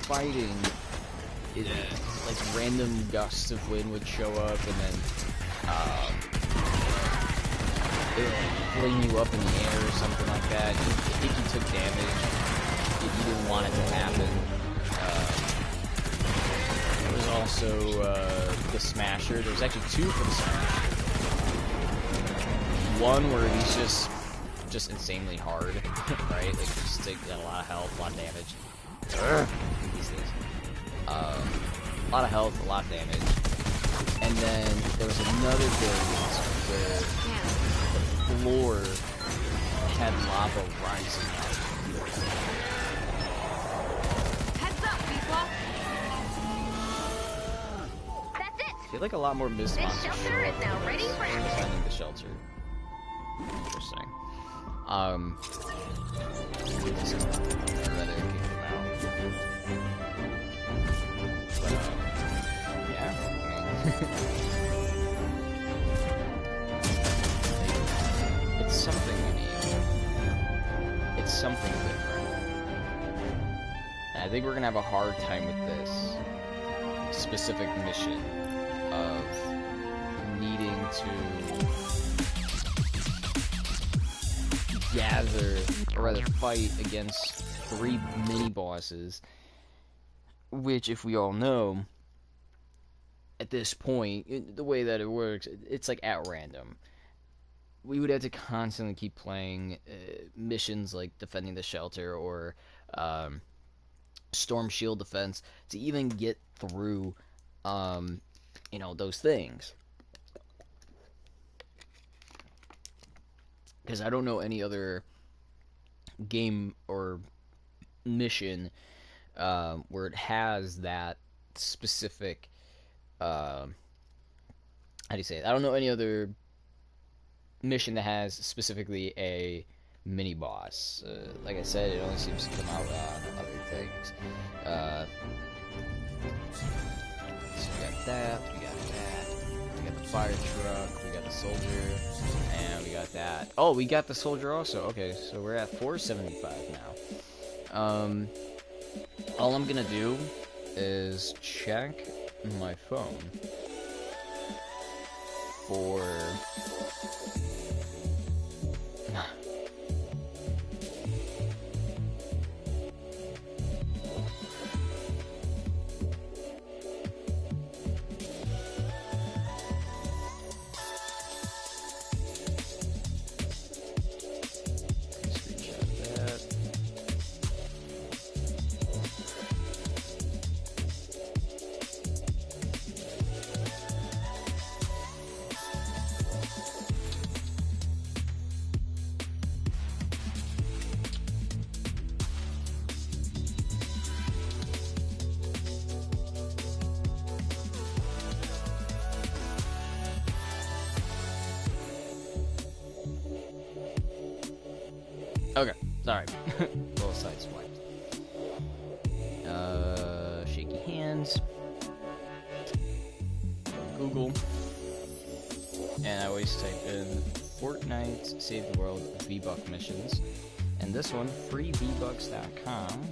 A: fighting, it, like random gusts of wind would show up, and then it would like fling you up in the air or something like that. I think you took damage if you didn't want it to happen. There was also the Smasher. There's actually 2 for the Smasher. One where he's just insanely hard, right? Like just take a lot of health, a lot of damage. These things. A lot of health, a lot of damage. And then there was another variant where the floor had lava rising up.
B: Heads up, people. That's it.
A: I feel like a lot more mist
B: This
A: monsters
B: shelter is now ready for action.
A: finding the shelter. Interesting. Just I'd rather kick them out. But, yeah, I mean, it's something unique. It's something different. And I think we're gonna have a hard time with this specific mission of needing to gather, or rather fight against 3 mini-bosses, which, if we all know, at this point, the way that it works, it's like at random. We would have to constantly keep playing missions like defending the shelter or storm shield defense to even get through, you know, those things. Because I don't know any other game or mission where it has that specific, how do you say it? I don't know any other mission that has specifically a mini boss. Like I said, it only seems to come out on other things. So we got that, we got the fire truck, we got the soldier, and we got that. Oh, we got the soldier also. Okay, so we're at 475 now. All I'm gonna do is check my phone for okay, sorry. Little side swipe. Shaky hands. Google. And I always type in Fortnite Save the World V-Buck missions. And this one, freevbucks.com,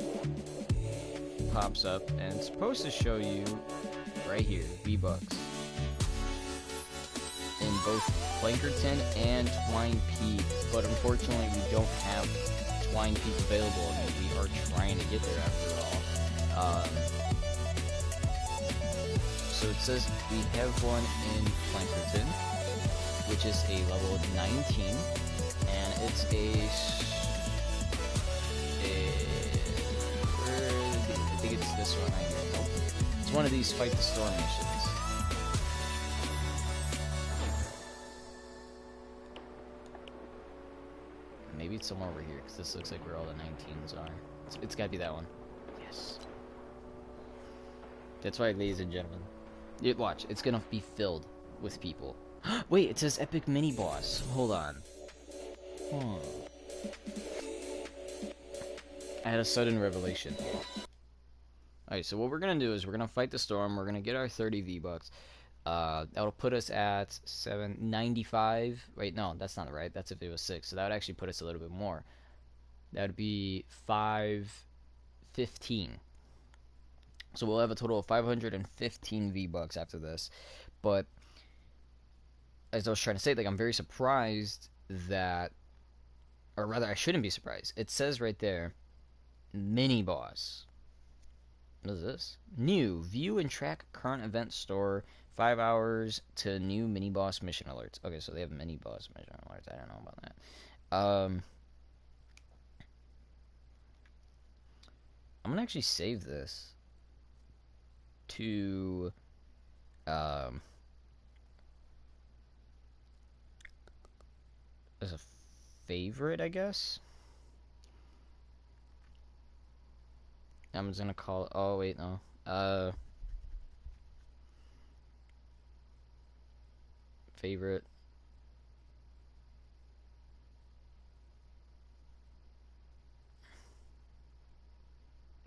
A: pops up, and it's supposed to show you right here, V-Bucks. In both Plankerton and Twine Peak, but unfortunately we don't have Twine Peak available. I mean, we are trying to get there after all. So it says we have one in Plankerton, which is a level 19, and it's I think it's this one right here. It's one of these Fight the Storm missions. maybe it's somewhere over here, because this looks like where all the 19s are. It's gotta be that one. Yes. That's right, ladies and gentlemen. Watch, it's gonna be filled with people. Wait, it says epic mini boss. Hold on. I had a sudden revelation. Alright, so what we're gonna do is we're gonna fight the storm. We're gonna get our 30 V-Bucks. That'll put us at 795. Wait, no, that's not right. That's if it was 6. So that would actually put us a little bit more. That would be 515. So we'll have a total of 515 V-Bucks after this. But as I was trying to say, like, I'm very surprised that, or rather, I shouldn't be surprised. It says right there, mini boss. What is this? New, view and track current event store, 5 hours to new mini boss mission alerts. Okay, so they have mini boss mission alerts. I don't know about that. I'm gonna actually save this to as a favorite, I guess. I'm just gonna call it, oh wait, no. Favorite.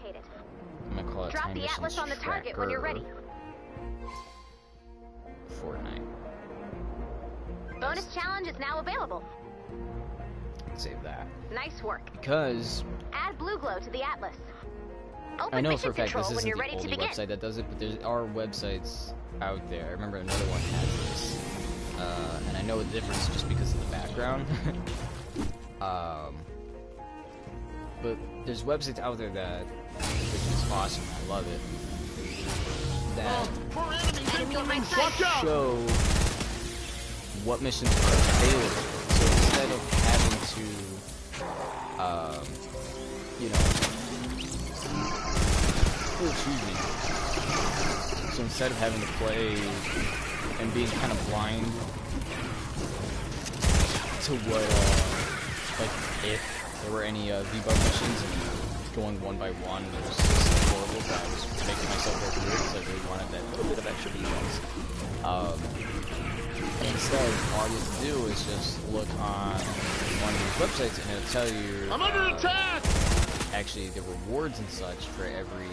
A: I'm gonna call it
B: Drop the Atlas on the target when you're ready.
A: Fortnite.
B: Bonus challenge is now available.
A: Save that.
B: Nice work.
A: Because
B: add blue glow to the Atlas. Open
A: I know for a fact
B: control
A: this isn't the
B: ready
A: only
B: to
A: website that does it, but there are websites out there. I remember another one had this. And I know the difference just because of the background. But there's websites out there that, which is awesome, I love it, that show what missions are available. So instead of having to, you know, excuse me. So instead of having to play and being kind of blind to what, like, if there were any V-Buck missions and going one by one, it was just horrible, so I was making myself go through it because I really wanted that little bit of extra V-Bucks. Instead, all you have to do is just look on one of these websites and it'll tell you
F: I'm under attack!
A: Actually the rewards and such for every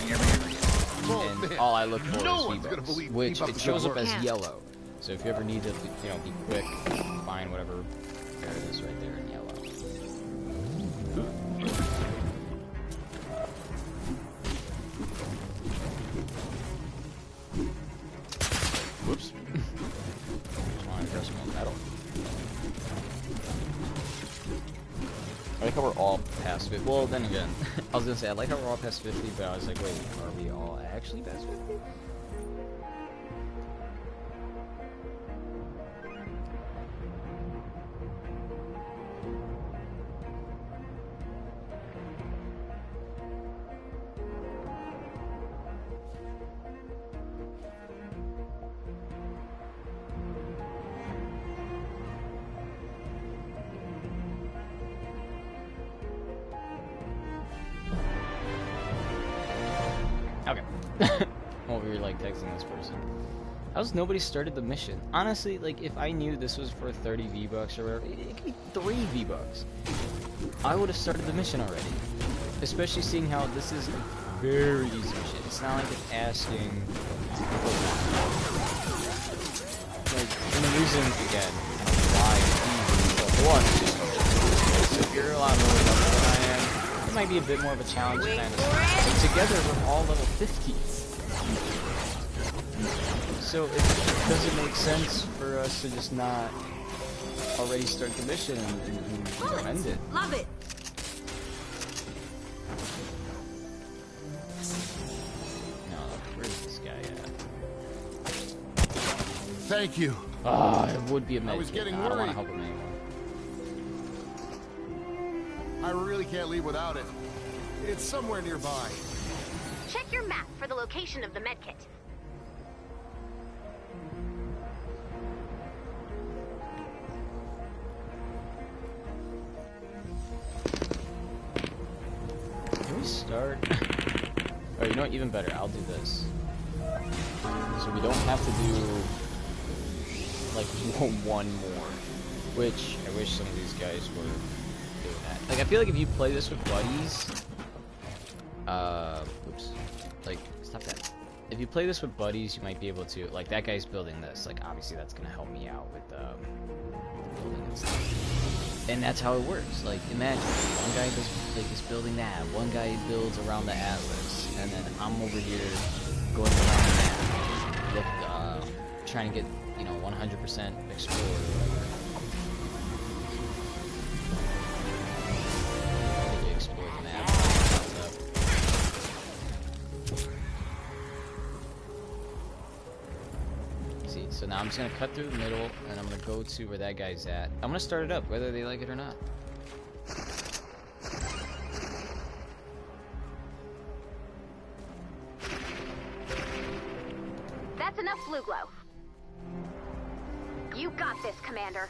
A: area. And
F: man.
A: all I look for
F: No
A: is
F: one's gonna
A: V-Bucks,
F: believe
A: which
F: V-Bucks
A: it shows up
F: work.
A: as yellow. So if you ever need to, you know, be quick, find whatever. There it is, right there in yellow. Whoops. Just wanted to throw some more metal. I like how we're all past 50. Well, then again, I was gonna say I like how we're all past 50, but I was like, wait, are we all actually past 50? Okay. Well, we were like texting this person. How's nobody started the mission? Honestly, like, if I knew this was for 30 V-Bucks or whatever, it could be 3 V-Bucks. I would have started the mission already. Especially seeing how this is a very easy mission. It's not like it's asking. Like, and the reason, again, why it's easy, well, for one, it's just so if you're a lot more level than I am, it might be a bit more of a challenge kind of stuff. But together, we're all level 50s. So it doesn't make sense for us to just not already start the mission and end it.
C: Love it.
A: No, where's this guy at?
F: Thank you.
A: Ah, it would be a med
F: I was
A: kit.
F: getting
A: No, I don't want
F: worried.
A: to help him anymore.
F: I really can't leave without it. It's somewhere nearby.
B: Check your map for the location of the medkit.
A: know what? Even better. I'll do this. So we don't have to do like one more. Which I wish some of these guys were doing that. Like I feel like if you play this with buddies, oops. Like stop that. If you play this with buddies, you might be able to, like, that guy's building this. Like, obviously that's going to help me out with, building and stuff. And that's how it works. Like, imagine, one guy is building that, one guy builds around the Atlas, and then I'm over here going around the map, with, trying to get, you know, 100% explored or whatever. Maybe explore the map. So now I'm just going to cut through the middle, and I'm going to go to where that guy's at. I'm going to start it up, whether they like it or not.
B: That's enough blue glow. You got this, Commander.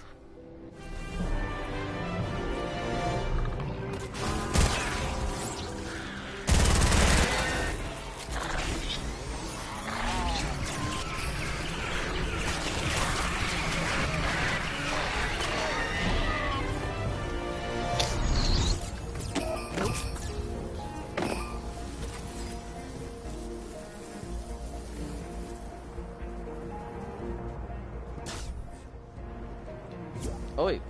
A: Oh wait.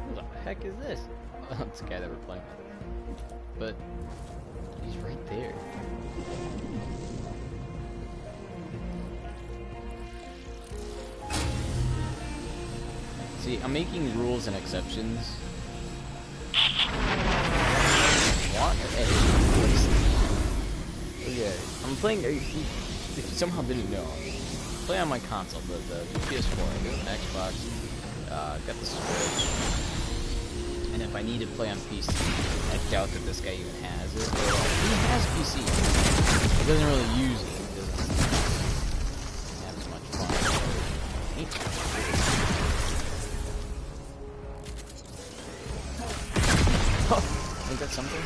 A: Who the heck is this? Oh, it's the guy that we're playing with. But he's right there. See, I'm making rules and exceptions. What? Okay, I'm playing. If you somehow didn't know, play on my console, the PS4, I got an Xbox, got the Switch, and if I need to play on PC, I doubt that this guy even has it. He has PC. He doesn't really use it. He doesn't have as much fun. Oh, ain't that something?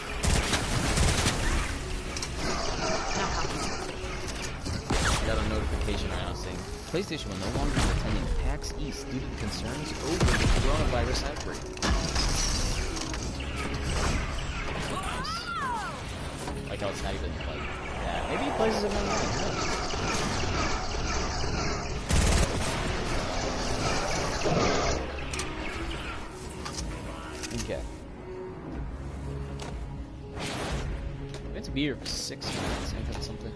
A: Got a notification right now saying PlayStation will no longer be attending PAX East due to concerns over the coronavirus outbreak. Like how it's not even like that. Maybe places have been online. Okay. We have to be here for 6 minutes. Ain't that something?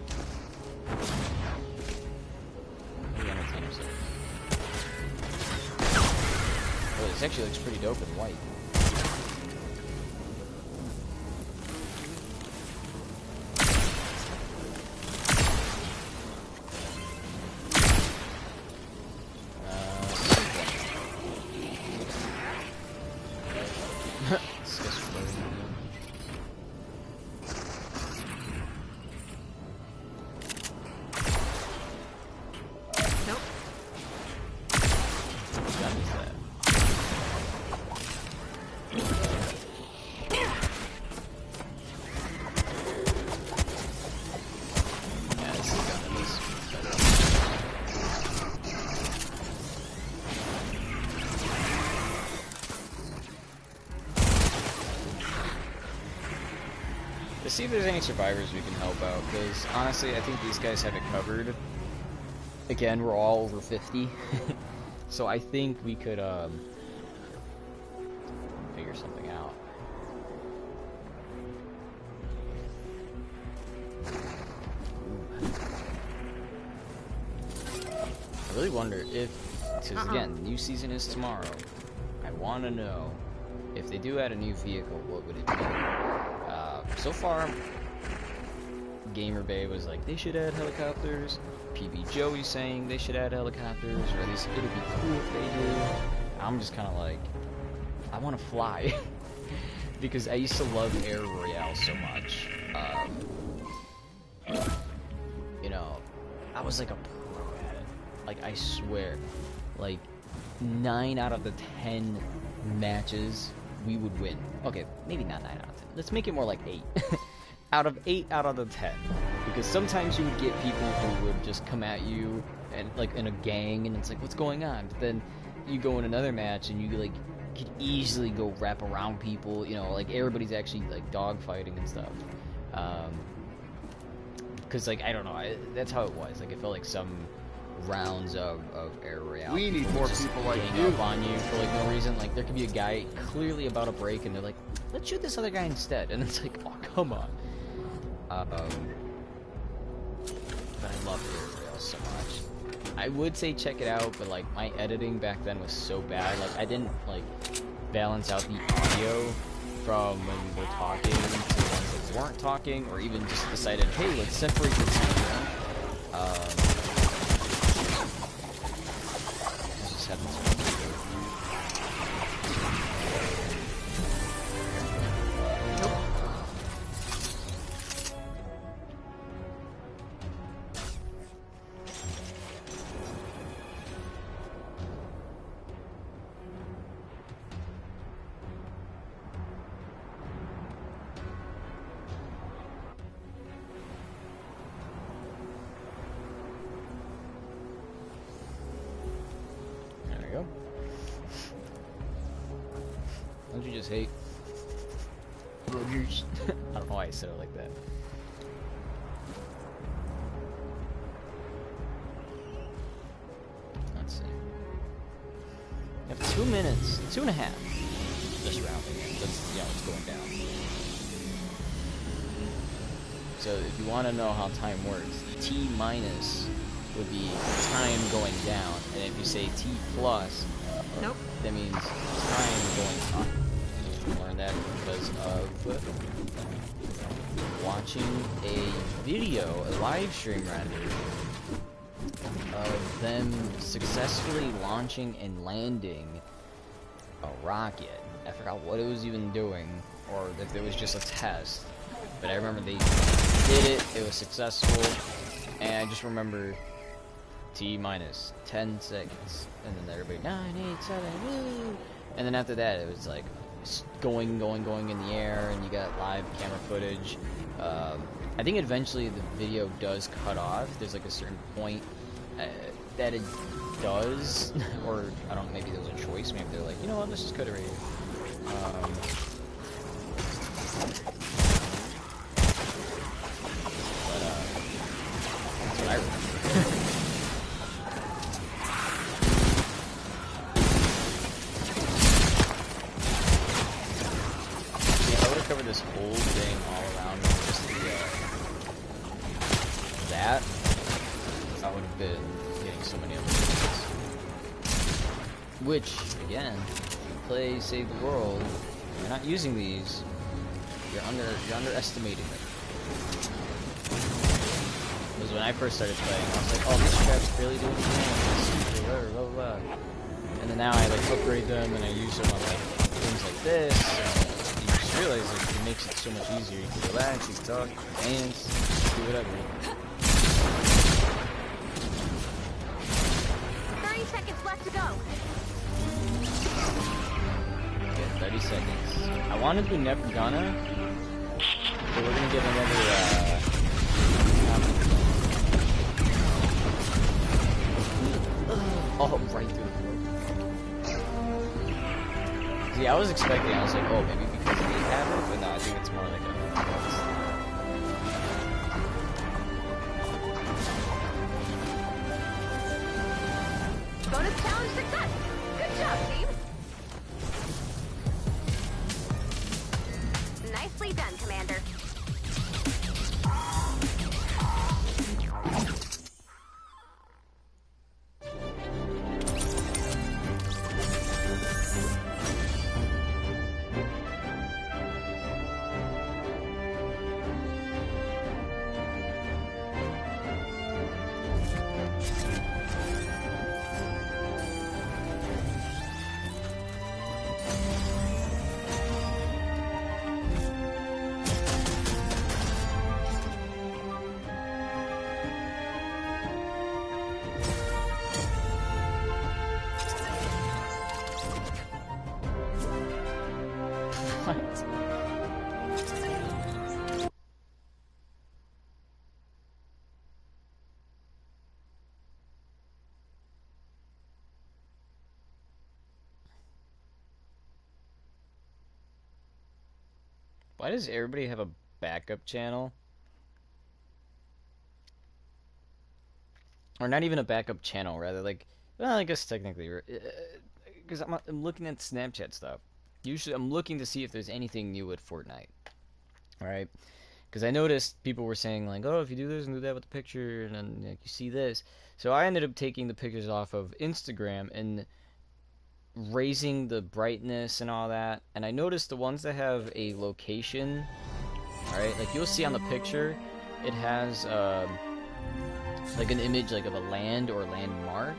A: Oh, this actually looks pretty dope in white. See if there's any survivors we can help out, because honestly I think these guys have it covered. Again, we're all over 50. So I think we could figure something out. I really wonder if, because again, the new season is tomorrow. I want to know if they do add a new vehicle, what would it be? So far, Gamer Bay was like, they should add helicopters. PB Joey's saying they should add helicopters, or at least it'd be cool if they do. I'm just kind of like, I want to fly. Because I used to love Air Royale so much. You know, I was like a pro at it. Like, I swear, like, 9 out of the 10 matches, we would win. Okay, maybe not 9 out of 10. Let's make it more like 8. out of 8 out of the 10. Because sometimes you would get people who would just come at you and like in a gang, and it's like, what's going on? But then you go in another match and you like could easily go wrap around people, you know, like everybody's actually like dogfighting and stuff. Because like I don't know, that's how it was. Like it felt like some rounds of air reality.
F: We need more people like
A: gang
F: you.
A: up on you for like no reason. Like there could be a guy clearly about a break, and they're like, let's shoot this other guy instead, and it's like, oh come on. But I love air rail so much. I would say check it out, but like my editing back then was so bad. Like I didn't like balance out the audio from when we were talking to the ones that weren't talking, or even just decided, hey, let's separate the two. Just happens. Don't you just hate Rogers? I don't know why I said it like that. Let's see. You have 2 minutes, 2.5. Just rounding it. That's, yeah, it's going down. So if you want to know how time works, T minus would be time going down, and if you say T plus,
C: Nope.
A: that means time going up. You learn that because of watching a video, a live stream rather, of them successfully launching and landing a rocket. I forgot what it was even doing, or if it was just a test, but I remember they did it, it was successful, and I just remember T minus 10 seconds, and then everybody 9, 8, 7, woo! And then after that it was like going in the air, and you got live camera footage. I think eventually the video does cut off. There's like a certain point that it does, or I don't know, maybe there was a choice, maybe they're like, you know what, let's just cut it right here. That's what I remember. Cover this whole thing all around with just the that, I would have been getting so many other things. Which, again, if you play Save the World, you're not using these, you're underestimating them. Because when I first started playing, I was like, oh, this strap's barely doing anything, blah, blah, blah. And then now I like upgrade them and I use them on like things like this. Realize it makes it so much easier. You can relax, you can talk, dance, do whatever.
B: 30 seconds left to go.
A: Okay, 30 seconds. I wanted to do Never Gonna, but we're gonna get another, oh, right through the throat. See, I was expecting, I was like, oh, maybe because they have it, but no, I think it's more like a
B: Bonus challenge success. Good job, team. Nicely done, Commander.
A: Why does everybody have a backup channel? Or not even a backup channel, rather, like, well, I guess technically, because I'm looking at Snapchat stuff. Usually, I'm looking to see if there's anything new with Fortnite. Alright? Because I noticed people were saying, like, oh, if you do this and do that with the picture, and then like, you see this. So I ended up taking the pictures off of Instagram and raising the brightness and all that. And I noticed the ones that have a location, alright, like you'll see on the picture, it has, like an image like of a land or landmark.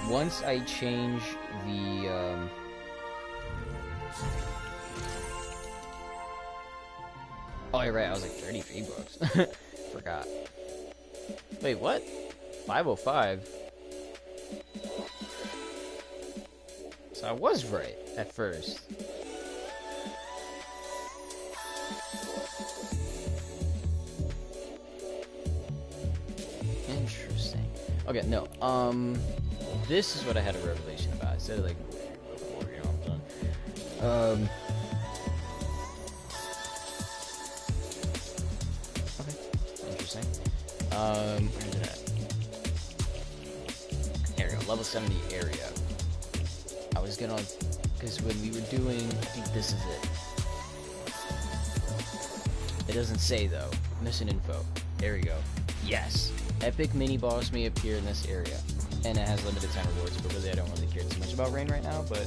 A: Once I change the oh, you're right, I was like 33 bucks. Forgot. Wait, what? 505? So I was right at first. Interesting. Okay, no. This is what I had a revelation about. I said it like before, you know what I'm saying? Okay, interesting. Where's it at? There we go. Level 70 area. I was gonna, because when we were doing, I think this is it. It doesn't say though. Mission info. There we go. Yes. Epic mini boss may appear in this area, and it has limited time rewards, but really I don't really care too much about rain right now, but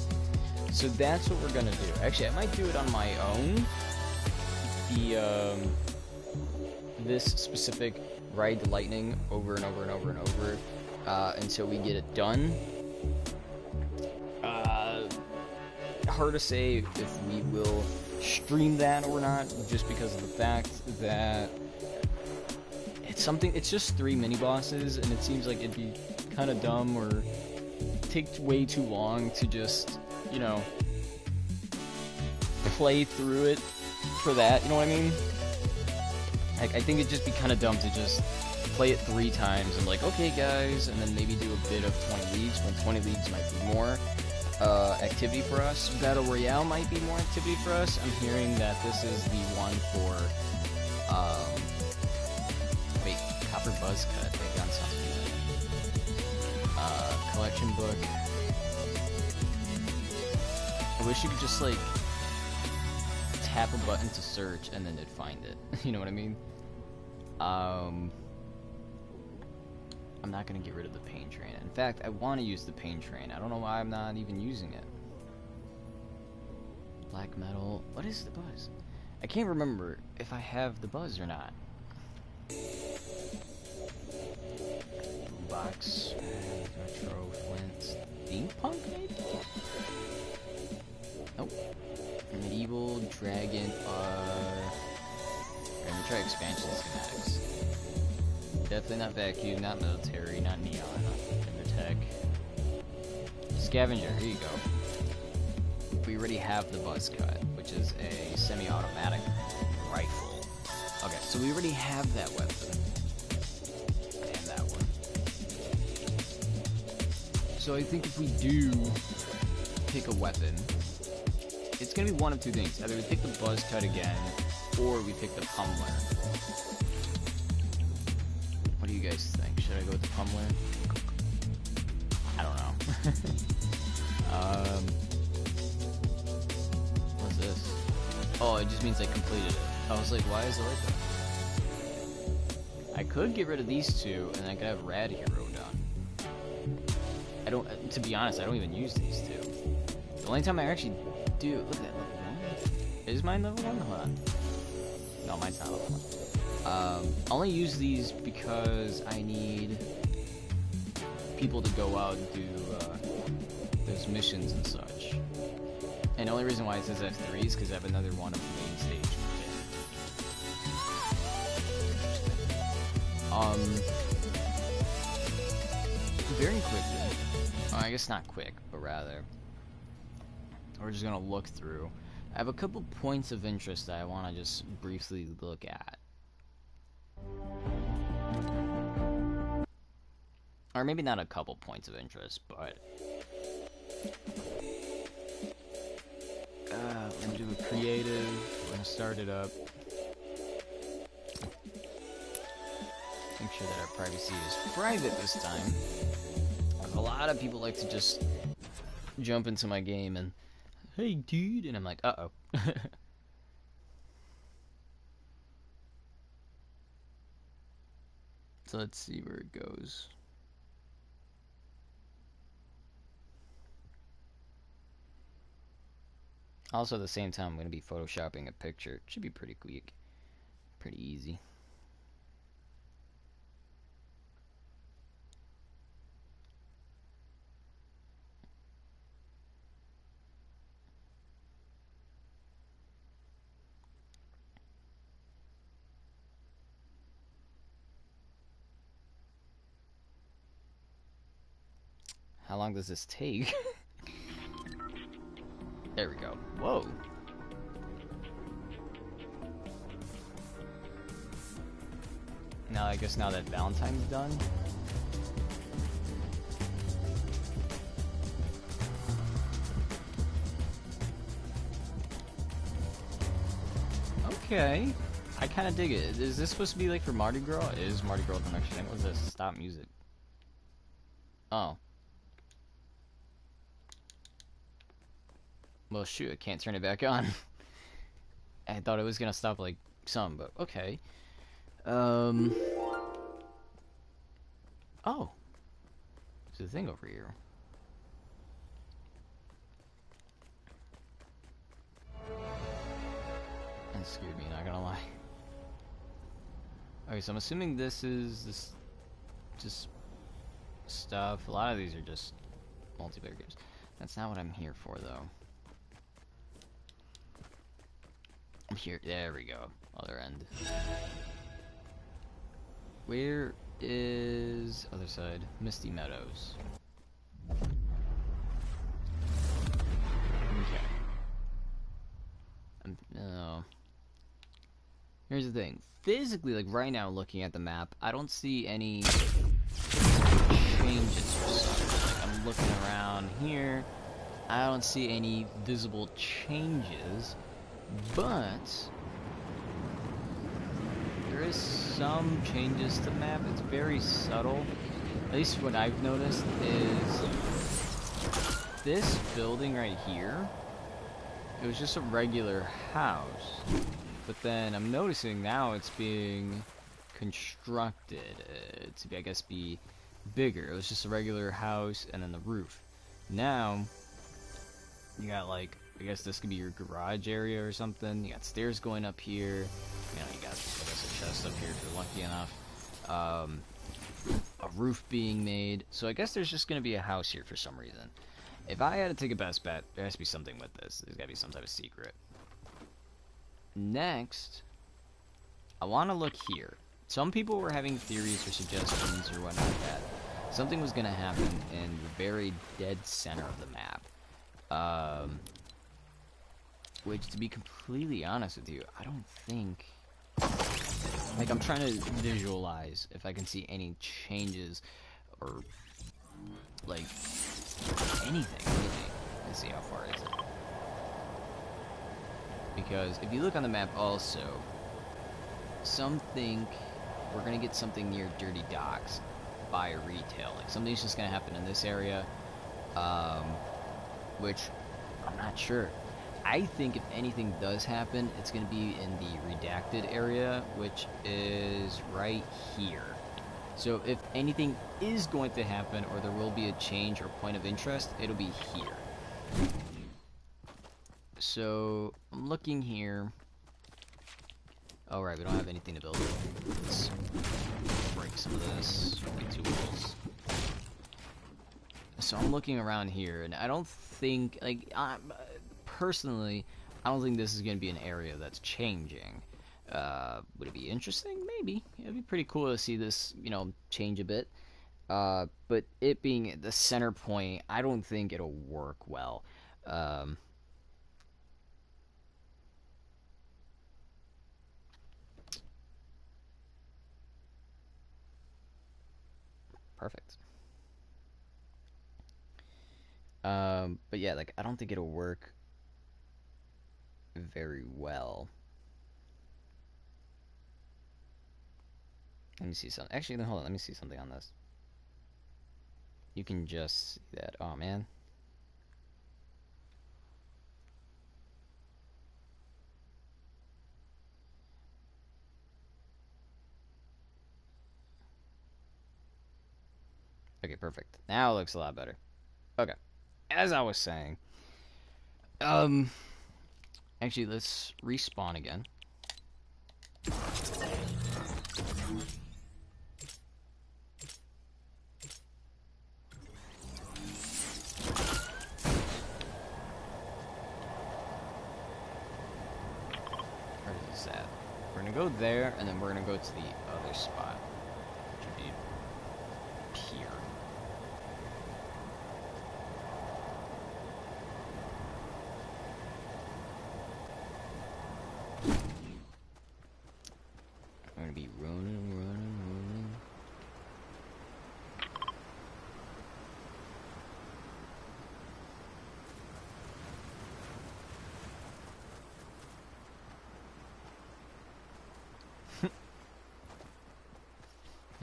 A: so that's what we're gonna do. Actually, I might do it on my own. This specific ride the lightning over and over and over and over until we get it done. Hard to say if we will stream that or not, just because of the fact that it's just 3 mini bosses, and it seems like it'd be kind of dumb or take way too long to just, you know, play through it for that, you know what I mean? Like, I think it'd just be kind of dumb to just play it 3 times and like, okay guys, and then maybe do a bit of 20 leagues, when 20 leagues might be more activity for us. Battle Royale might be more activity for us. I'm hearing that this is the one for, wait, Copper Buzz Cut. That gun sounds good. Collection book. I wish you could just, like, tap a button to search and then it'd find it. You know what I mean? I'm not gonna get rid of the pain train. In fact, I want to use the pain train. I don't know why I'm not even using it. Black metal. What is the buzz? I can't remember if I have the buzz or not. Box. Retro Flint. Steampunk, maybe? Nope. Medieval Dragon. Let me try expansion schematics. Definitely not vacuum, not military, not neon, not tech. Scavenger, here you go. We already have the buzz cut, which is a semi-automatic rifle. Okay, so we already have that weapon. And that one. So I think if we do pick a weapon, it's gonna be one of 2 things. Either we pick the buzz cut again, or we pick the pummeler. What do you guys think? Should I go with the pummeler? I don't know. What's this? Oh, it just means I completed it. I was like, why is it like that? I could get rid of these 2, and I could have Rad Hero done. I don't, to be honest, I don't even use these 2. The only time I actually do, look at that, level 1? Is mine level 1? Hold on. No, mine's not level 1. I only use these because I need people to go out and do those missions and such. And the only reason why it says F3 is because I have another one of the main stage. Very quickly. I guess not quick, but rather, we're just gonna look through. I have a couple points of interest that I want to just briefly look at. Or maybe not a couple points of interest, but let me do a creative. we're gonna start it up. Make sure that our privacy is private this time. A lot of people like to just jump into my game and, hey dude, and I'm like, uh-oh. So let's see where it goes. Also, at the same time, I'm going to be photoshopping a picture. It should be pretty quick. Pretty easy. How long does this take? There we go. Whoa. Now, I guess now that Valentine's done. Okay. I kind of dig it. Is this supposed to be like for Mardi Gras? It is Mardi Gras the next thing. What was this? Stop music. Oh. Well, shoot, I can't turn it back on. I thought it was gonna stop like some, but okay. Oh. There's a thing over here. That scared me, not gonna lie. Okay, so I'm assuming this is just stuff. A lot of these are just multiplayer games. That's not what I'm here for, though. I'm here. There we go. Other end. Where is other side? Misty Meadows. Okay. No. Here's the thing. Physically, like right now, looking at the map, I don't see any changes for some. Like I'm looking around here, I don't see any visible changes, but there is some changes to the map. It's very subtle. At least what I've noticed is this building right here, it was just a regular house. But then I'm noticing now it's being constructed to, I guess, be bigger. It was just a regular house and then the roof. Now, you got like, I guess this could be your garage area or something. You got stairs going up here. You know, you got, I guess, a chest up here if you're lucky enough. A roof being made. So I guess there's just going to be a house here for some reason. If I had to take a best bet, there has to be something with this. There's got to be some type of secret. Next, I want to look here. Some people were having theories or suggestions or whatnot that something was going to happen in the very dead center of the map. Which, to be completely honest with you, I don't think... Like, I'm trying to visualize if I can see any changes or, like, anything, really. Let's see how far is it. Because if you look on the map also, some think we're going to get something near Dirty Docks by retail. Like, something's just going to happen in this area, which I'm not sure. I think if anything does happen, it's going to be in the redacted area, which is right here. So if anything is going to happen, or there will be a change or point of interest, it'll be here. So I'm looking here. Oh, right, we don't have anything to build with. Let's break some of this. Make two walls. So I'm looking around here, and I don't think, like, personally, I don't think this is going to be an area that's changing. Would it be interesting? Maybe. It'd be pretty cool to see this, you know, change a bit. But it being the center point, I don't think it'll work well. Perfect. But yeah, like, I don't think it'll work very well. Let me see something. Actually, then hold on. Let me see something on this. You can just see that. Oh, man. Okay, perfect. Now it looks a lot better. Okay. As I was saying, actually, let's respawn again. Where is this at? We're gonna go there, and then we're gonna go to the other spot, which would be here. I'm gonna be running.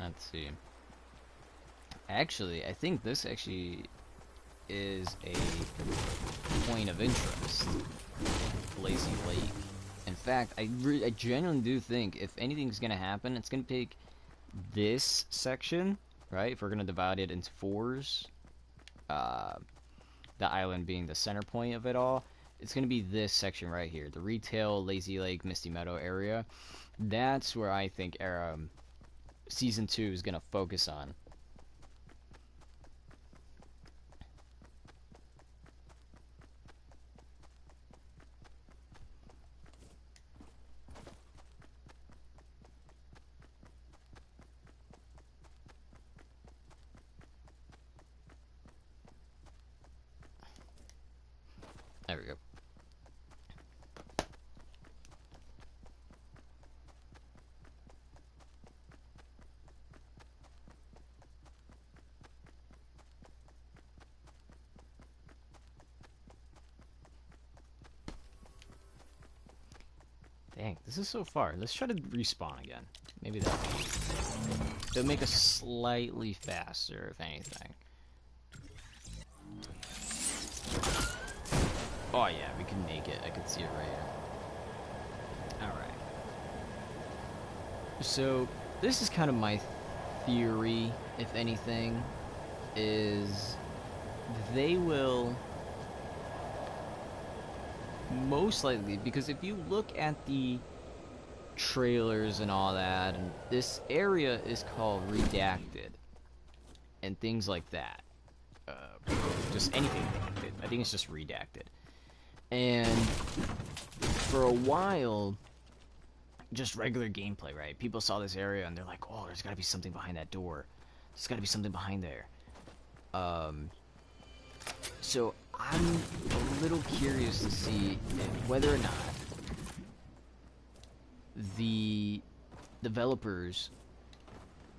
A: Let's see. Actually, I think this actually is a point of interest. Lazy Lake. In fact, I genuinely do think if anything's gonna happen, it's gonna take this section, right? If we're gonna divide it into fours, the island being the center point of it all, it's gonna be this section right here, the retail, Lazy Lake, Misty Meadow area. That's where I think Season 2 is gonna focus on. There we go. Dang, this is so far. Let's try to respawn again. Maybe that'll make us slightly faster, if anything. Oh yeah, we can make it. I can see it right here. Alright. So, this is kind of my theory, if anything, is they will most likely, because if you look at the trailers and all that, and this area is called Redacted, and things like that. Just anything redacted. I think it's just Redacted. And for a while, just regular gameplay, right? People saw this area and they're like, oh, there's gotta be something behind that door. There's gotta be something behind there. So I'm a little curious to see whether or not the developers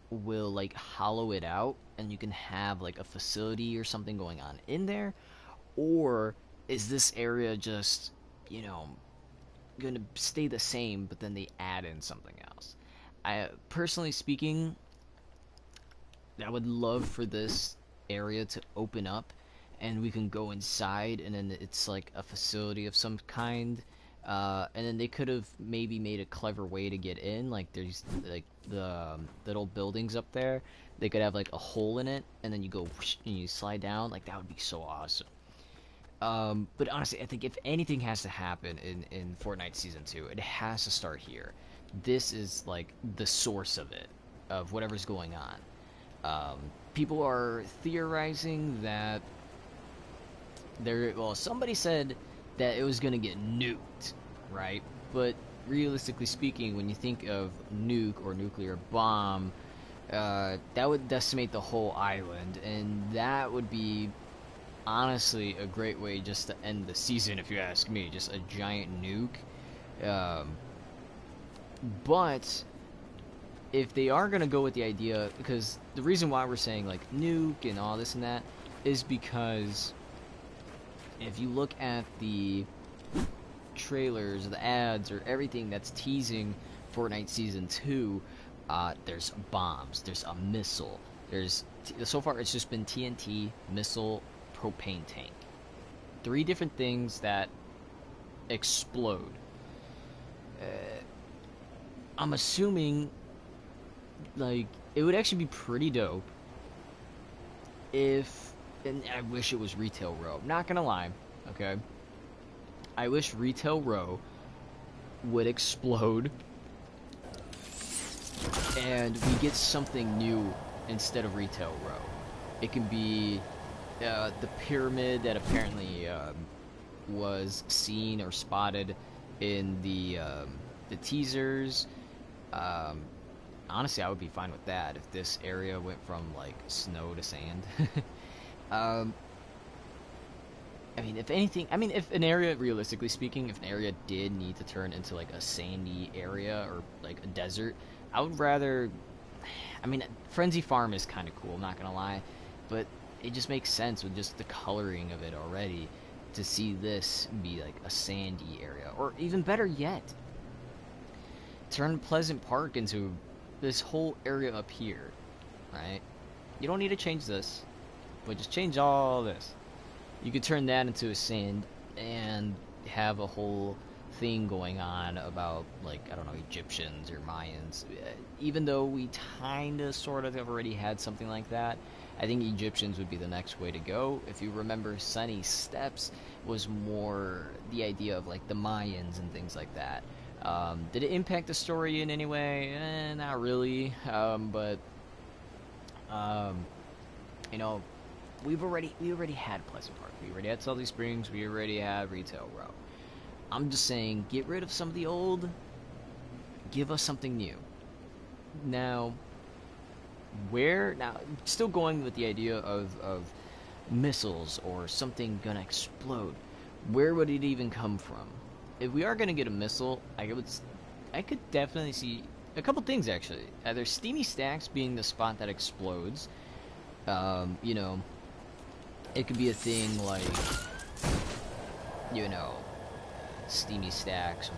A: will like hollow it out and you can have like a facility or something going on in there, or is this area just, you know, gonna stay the same but then they add in something else? I personally speaking, I would love for this area to open up and we can go inside and then it's like a facility of some kind, and then they could have maybe made a clever way to get in, like there's like the little buildings up there, they could have like a hole in it and then you go whoosh, and you slide down. Like that would be so awesome. But honestly, I think if anything has to happen in Fortnite Season 2, it has to start here. This is like the source of it, of whatever's going on. People are theorizing that somebody said that it was gonna get nuked, right? But realistically speaking, when you think of nuke or nuclear bomb, that would decimate the whole island, and that would be honestly a great way just to end the season, if you ask me. Just a giant nuke. But if they are gonna go with the idea, because the reason why we're saying like nuke and all this and that is because if you look at the trailers, the ads, or everything that's teasing Fortnite Season 2, There's bombs. There's a missile. So far it's just been TNT, missile, propane tank. 3 different things that explode. I'm assuming, like, it would actually be pretty dope if, and I wish it was Retail Row. Not gonna lie, okay? I wish Retail Row would explode and we get something new instead of Retail Row. It can be the pyramid that apparently was seen or spotted in the teasers. Honestly, I would be fine with that if this area went from like snow to sand. I mean, if anything, if an area, realistically speaking, if an area did need to turn into like a sandy area or like a desert, I would rather. I mean, Frenzy Farm is kind of cool, not gonna lie, but it just makes sense with just the coloring of it already to see this be like a sandy area, or even better yet, turn Pleasant Park into this whole area up here, right? You don't need to change this, but just change all this. You could turn that into a sand and have a whole thing going on about, like, I don't know, Egyptians or Mayans. Even though we kinda sort of have already had something like that, I think Egyptians would be the next way to go. If you remember, Sunny Steps was more the idea of like the Mayans and things like that. Did it impact the story in any way? Not really. But you know, we already had Pleasant Park. We already had Salty Springs. We already had Retail Row. I'm just saying, get rid of some of the old. Give us something new. Now, still going with the idea of missiles or something gonna explode. Where would it even come from? If we are gonna get a missile, I could definitely see a couple things actually. Either Steamy Stacks being the spot that explodes. You know, it could be a thing like, you know, Steamy Stacks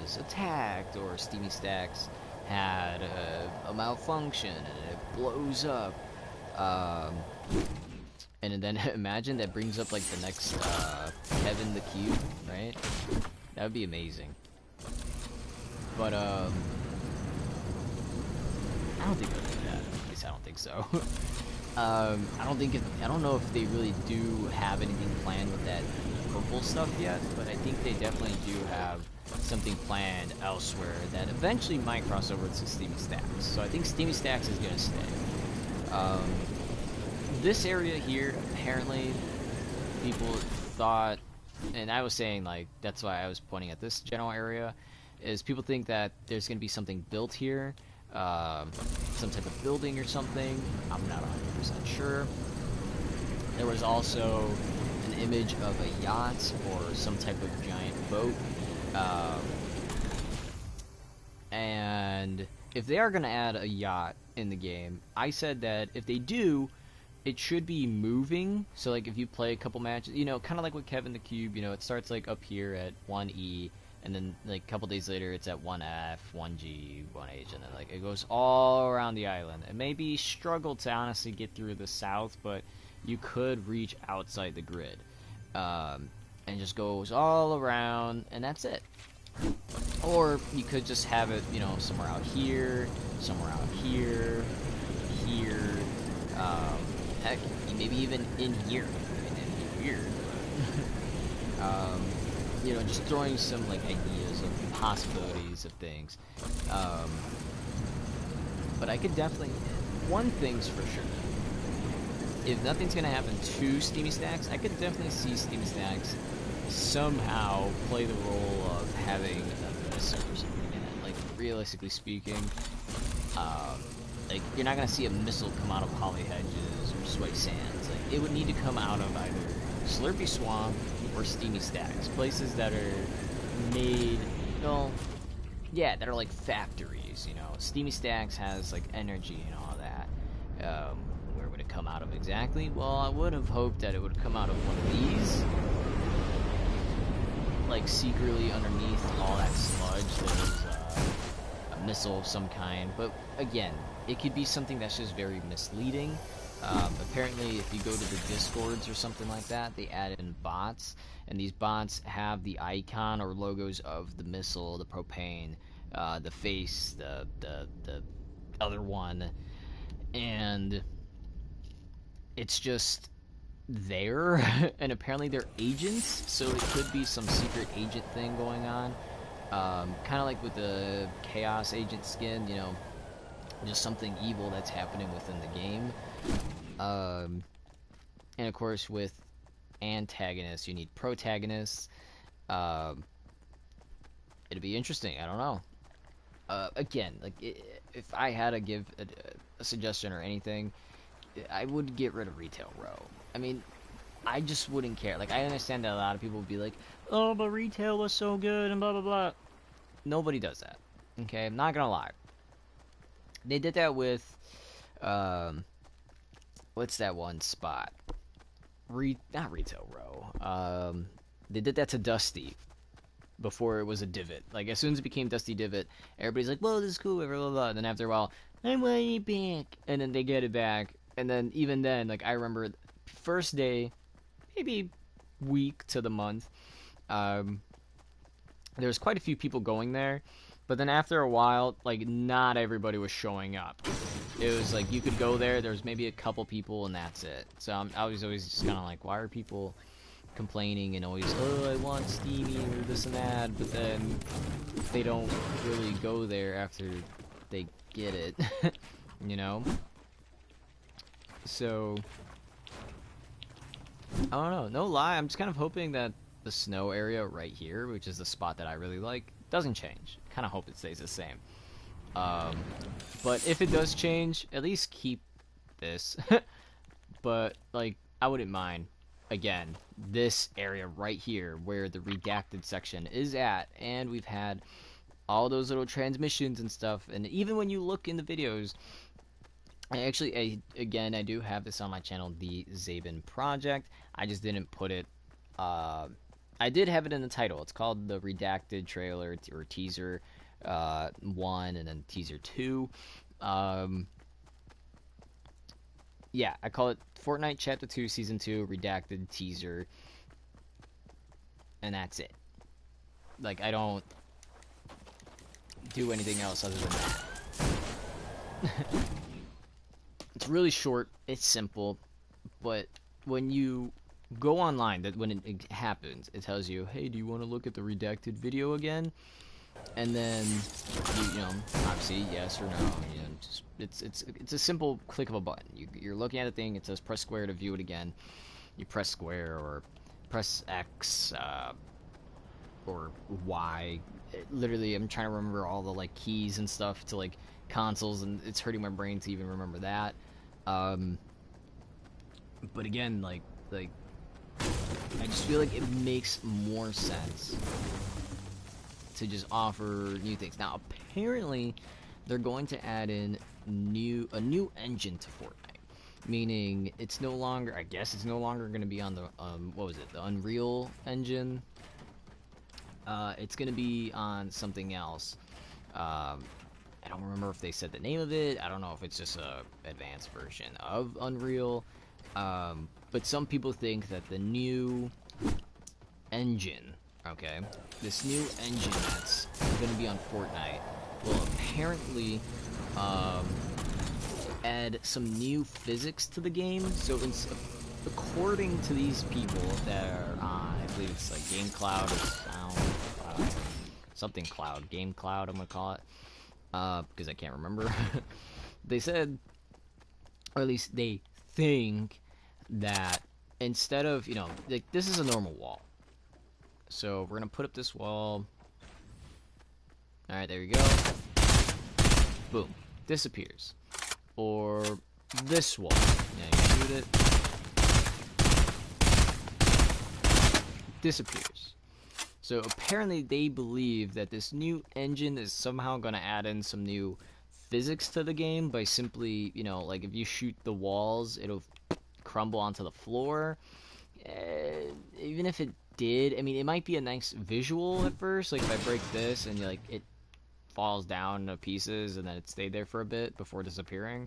A: was attacked, or Steamy Stacks had a malfunction and it blows up. And then imagine that brings up like the next Kevin the Cube, right? That would be amazing. But I don't think they'll do that. At least I don't think so. I don't know if they really do have anything planned with that purple stuff yet, but I think they definitely do have something planned elsewhere that eventually might cross over to Steamy Stacks. So I think Steamy Stacks is gonna stay. This area here, apparently, people thought, and I was saying, like, that's why I was pointing at this general area, is people think that there's gonna be something built here, some type of building or something. I'm not 100% sure. There was also an image of a yacht or some type of giant boat. And if they are going to add a yacht in the game, I said that if they do, it should be moving. So like if you play a couple matches, you know, kind of like with Kevin the Cube, you know, it starts like up here at 1E, and then like a couple days later it's at 1F, 1G, 1H, and then like it goes all around the island. It maybe struggle to honestly get through the south, but you could reach outside the grid. And just goes all around, and that's it. Or you could just have it, you know, somewhere out here, somewhere out here, here, heck, maybe even in here. I mean, it'd be weird, but, you know, just throwing some, like, ideas of possibilities of things. But I could definitely, one thing's for sure, if nothing's gonna happen to Steamy Stacks, I could definitely see Steamy Stacks somehow play the role of having a missile or something in it. Like, realistically speaking, like, you're not gonna see a missile come out of Holly Hedges or Sway Sands. Like, it would need to come out of either Slurpy Swamp or Steamy Stacks, places that are made, well, yeah, that are like factories, you know. Steamy Stacks has like energy and all that. Where would it come out of exactly? Well, I would have hoped that it would come out of one of these, like secretly underneath all that sludge that was missile of some kind. But again, it could be something that's just very misleading. Apparently, if you go to the Discords or something like that, they add in bots, and these bots have the icon or logos of the missile, the propane, the face, the other one, and it's just there. And apparently they're agents, so it could be some secret agent thing going on. Kind of like with the Chaos Agent skin, you know, just something evil that's happening within the game. And of course, with antagonists, you need protagonists. It'd be interesting. I don't know. Again, like if I had to give a suggestion or anything, I would get rid of Retail Row. I mean, I just wouldn't care. Like, I understand that a lot of people would be like, "Oh, but retail was so good," and blah blah blah. Nobody does that. Okay, I'm not gonna lie. They did that with, what's that one spot? Not Retail Row. They did that to Dusty before it was a divot. Like, as soon as it became Dusty Divot, everybody's like, "Whoa, this is cool," blah blah blah. And then after a while, "I want it back," and then they get it back. And then even then, like, I remember first day, maybe week to the month, there was quite a few people going there, but then after a while, like, not everybody was showing up. It was like you could go there, there was maybe a couple people, and that's it. So I was always just kind of like, why are people complaining and always, "Oh, I want Steamy," or this and that, but then they don't really go there after they get it, you know? So, I don't know. No lie, I'm just kind of hoping that the snow area right here, which is the spot that I really like, doesn't change. Kind of hope it stays the same. But if it does change, at least keep this. But, like, I wouldn't mind, again, this area right here where the redacted section is at, and we've had all those little transmissions and stuff, and even when you look in the videos, I do have this on my channel, the Zabin Project. I just didn't put it, I did have it in the title. It's called the Redacted Trailer, or Teaser 1, and then Teaser 2. Yeah, I call it Fortnite Chapter 2, Season 2, Redacted Teaser, and that's it. Like, I don't do anything else other than that. It's really short, it's simple, but when you go online, that when it happens, it tells you, "Hey, do you want to look at the redacted video again?" And then you know, obviously yes or no. You know, just it's a simple click of a button. You're looking at a thing. It says press square to view it again. You press square or press X or Y. Literally, I'm trying to remember all the like keys and stuff to like consoles, and it's hurting my brain to even remember that. But again, like I just feel like it makes more sense to just offer new things. Now, apparently, they're going to add in a new engine to Fortnite, meaning it's no longer. I guess it's no longer going to be on the what was it? The Unreal Engine. It's going to be on something else. I don't remember if they said the name of it. I don't know if it's just a advanced version of Unreal. But some people think that the new engine, okay, this new engine that's going to be on Fortnite will apparently add some new physics to the game. So according to these people that are on, I believe it's like Game Cloud or Sound, something Cloud, Game Cloud, I'm going to call it. Because I can't remember. They said, or at least they think, that instead of, you know, like, this is a normal wall. So we're gonna put up this wall. Alright, there you go. Boom. Disappears. Or this wall. Yeah, you shoot it. Disappears. So apparently they believe that this new engine is somehow going to add in some new physics to the game by simply, you know, like if you shoot the walls, it'll crumble onto the floor. Even if it did, I mean, it might be a nice visual at first, like if I break this and like it falls down to pieces and then it stayed there for a bit before disappearing.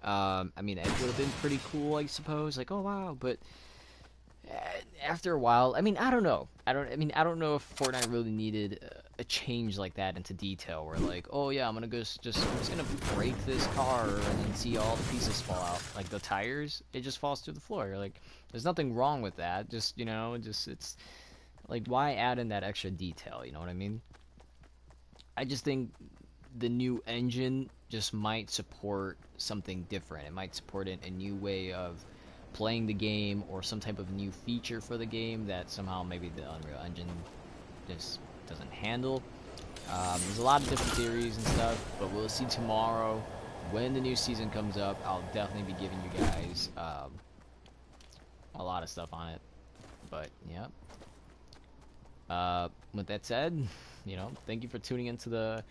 A: I mean, it would have been pretty cool, I suppose. Like, oh wow, but after a while, I mean, I don't know. I don't know if Fortnite really needed a change like that into detail, where like, oh yeah, I'm just gonna break this car and then see all the pieces fall out, like the tires. It just falls through the floor. Like, there's nothing wrong with that. Just it's like, why add in that extra detail? You know what I mean? I just think the new engine just might support something different. It might support a new way of playing the game, or some type of new feature for the game that somehow maybe the Unreal Engine just doesn't handle. There's a lot of different theories and stuff, but we'll see tomorrow when the new season comes up. I'll definitely be giving you guys a lot of stuff on it. But yeah. With that said, thank you for tuning into the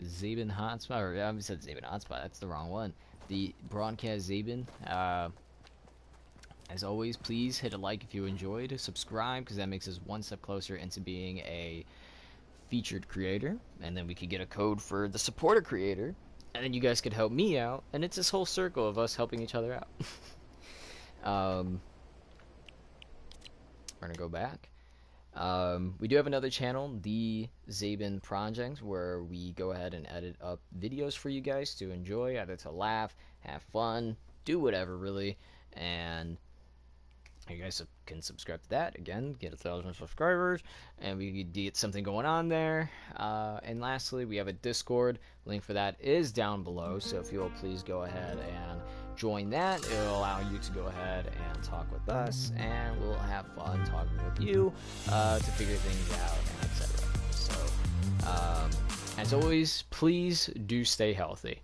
A: Zaben Hotspot, or I said Zaben Hotspot, that's the wrong one. The Broadcast Zaben. As always, please hit a like if you enjoyed, subscribe, because that makes us one step closer into being a featured creator, and then we could get a code for the supporter creator, and then you guys could help me out, and it's this whole circle of us helping each other out. We're gonna go back. We do have another channel, the Zaben Project, where we go ahead and edit up videos for you guys to enjoy, either to laugh, have fun, do whatever really, and you guys can subscribe to that. Again, get 1,000 subscribers, and we get something going on there. And lastly, we have a Discord. Link for that is down below, so if you'll please go ahead and join that. It'll allow you to go ahead and talk with us, and we'll have fun talking with you to figure things out, and etc. So, as always, please do stay healthy.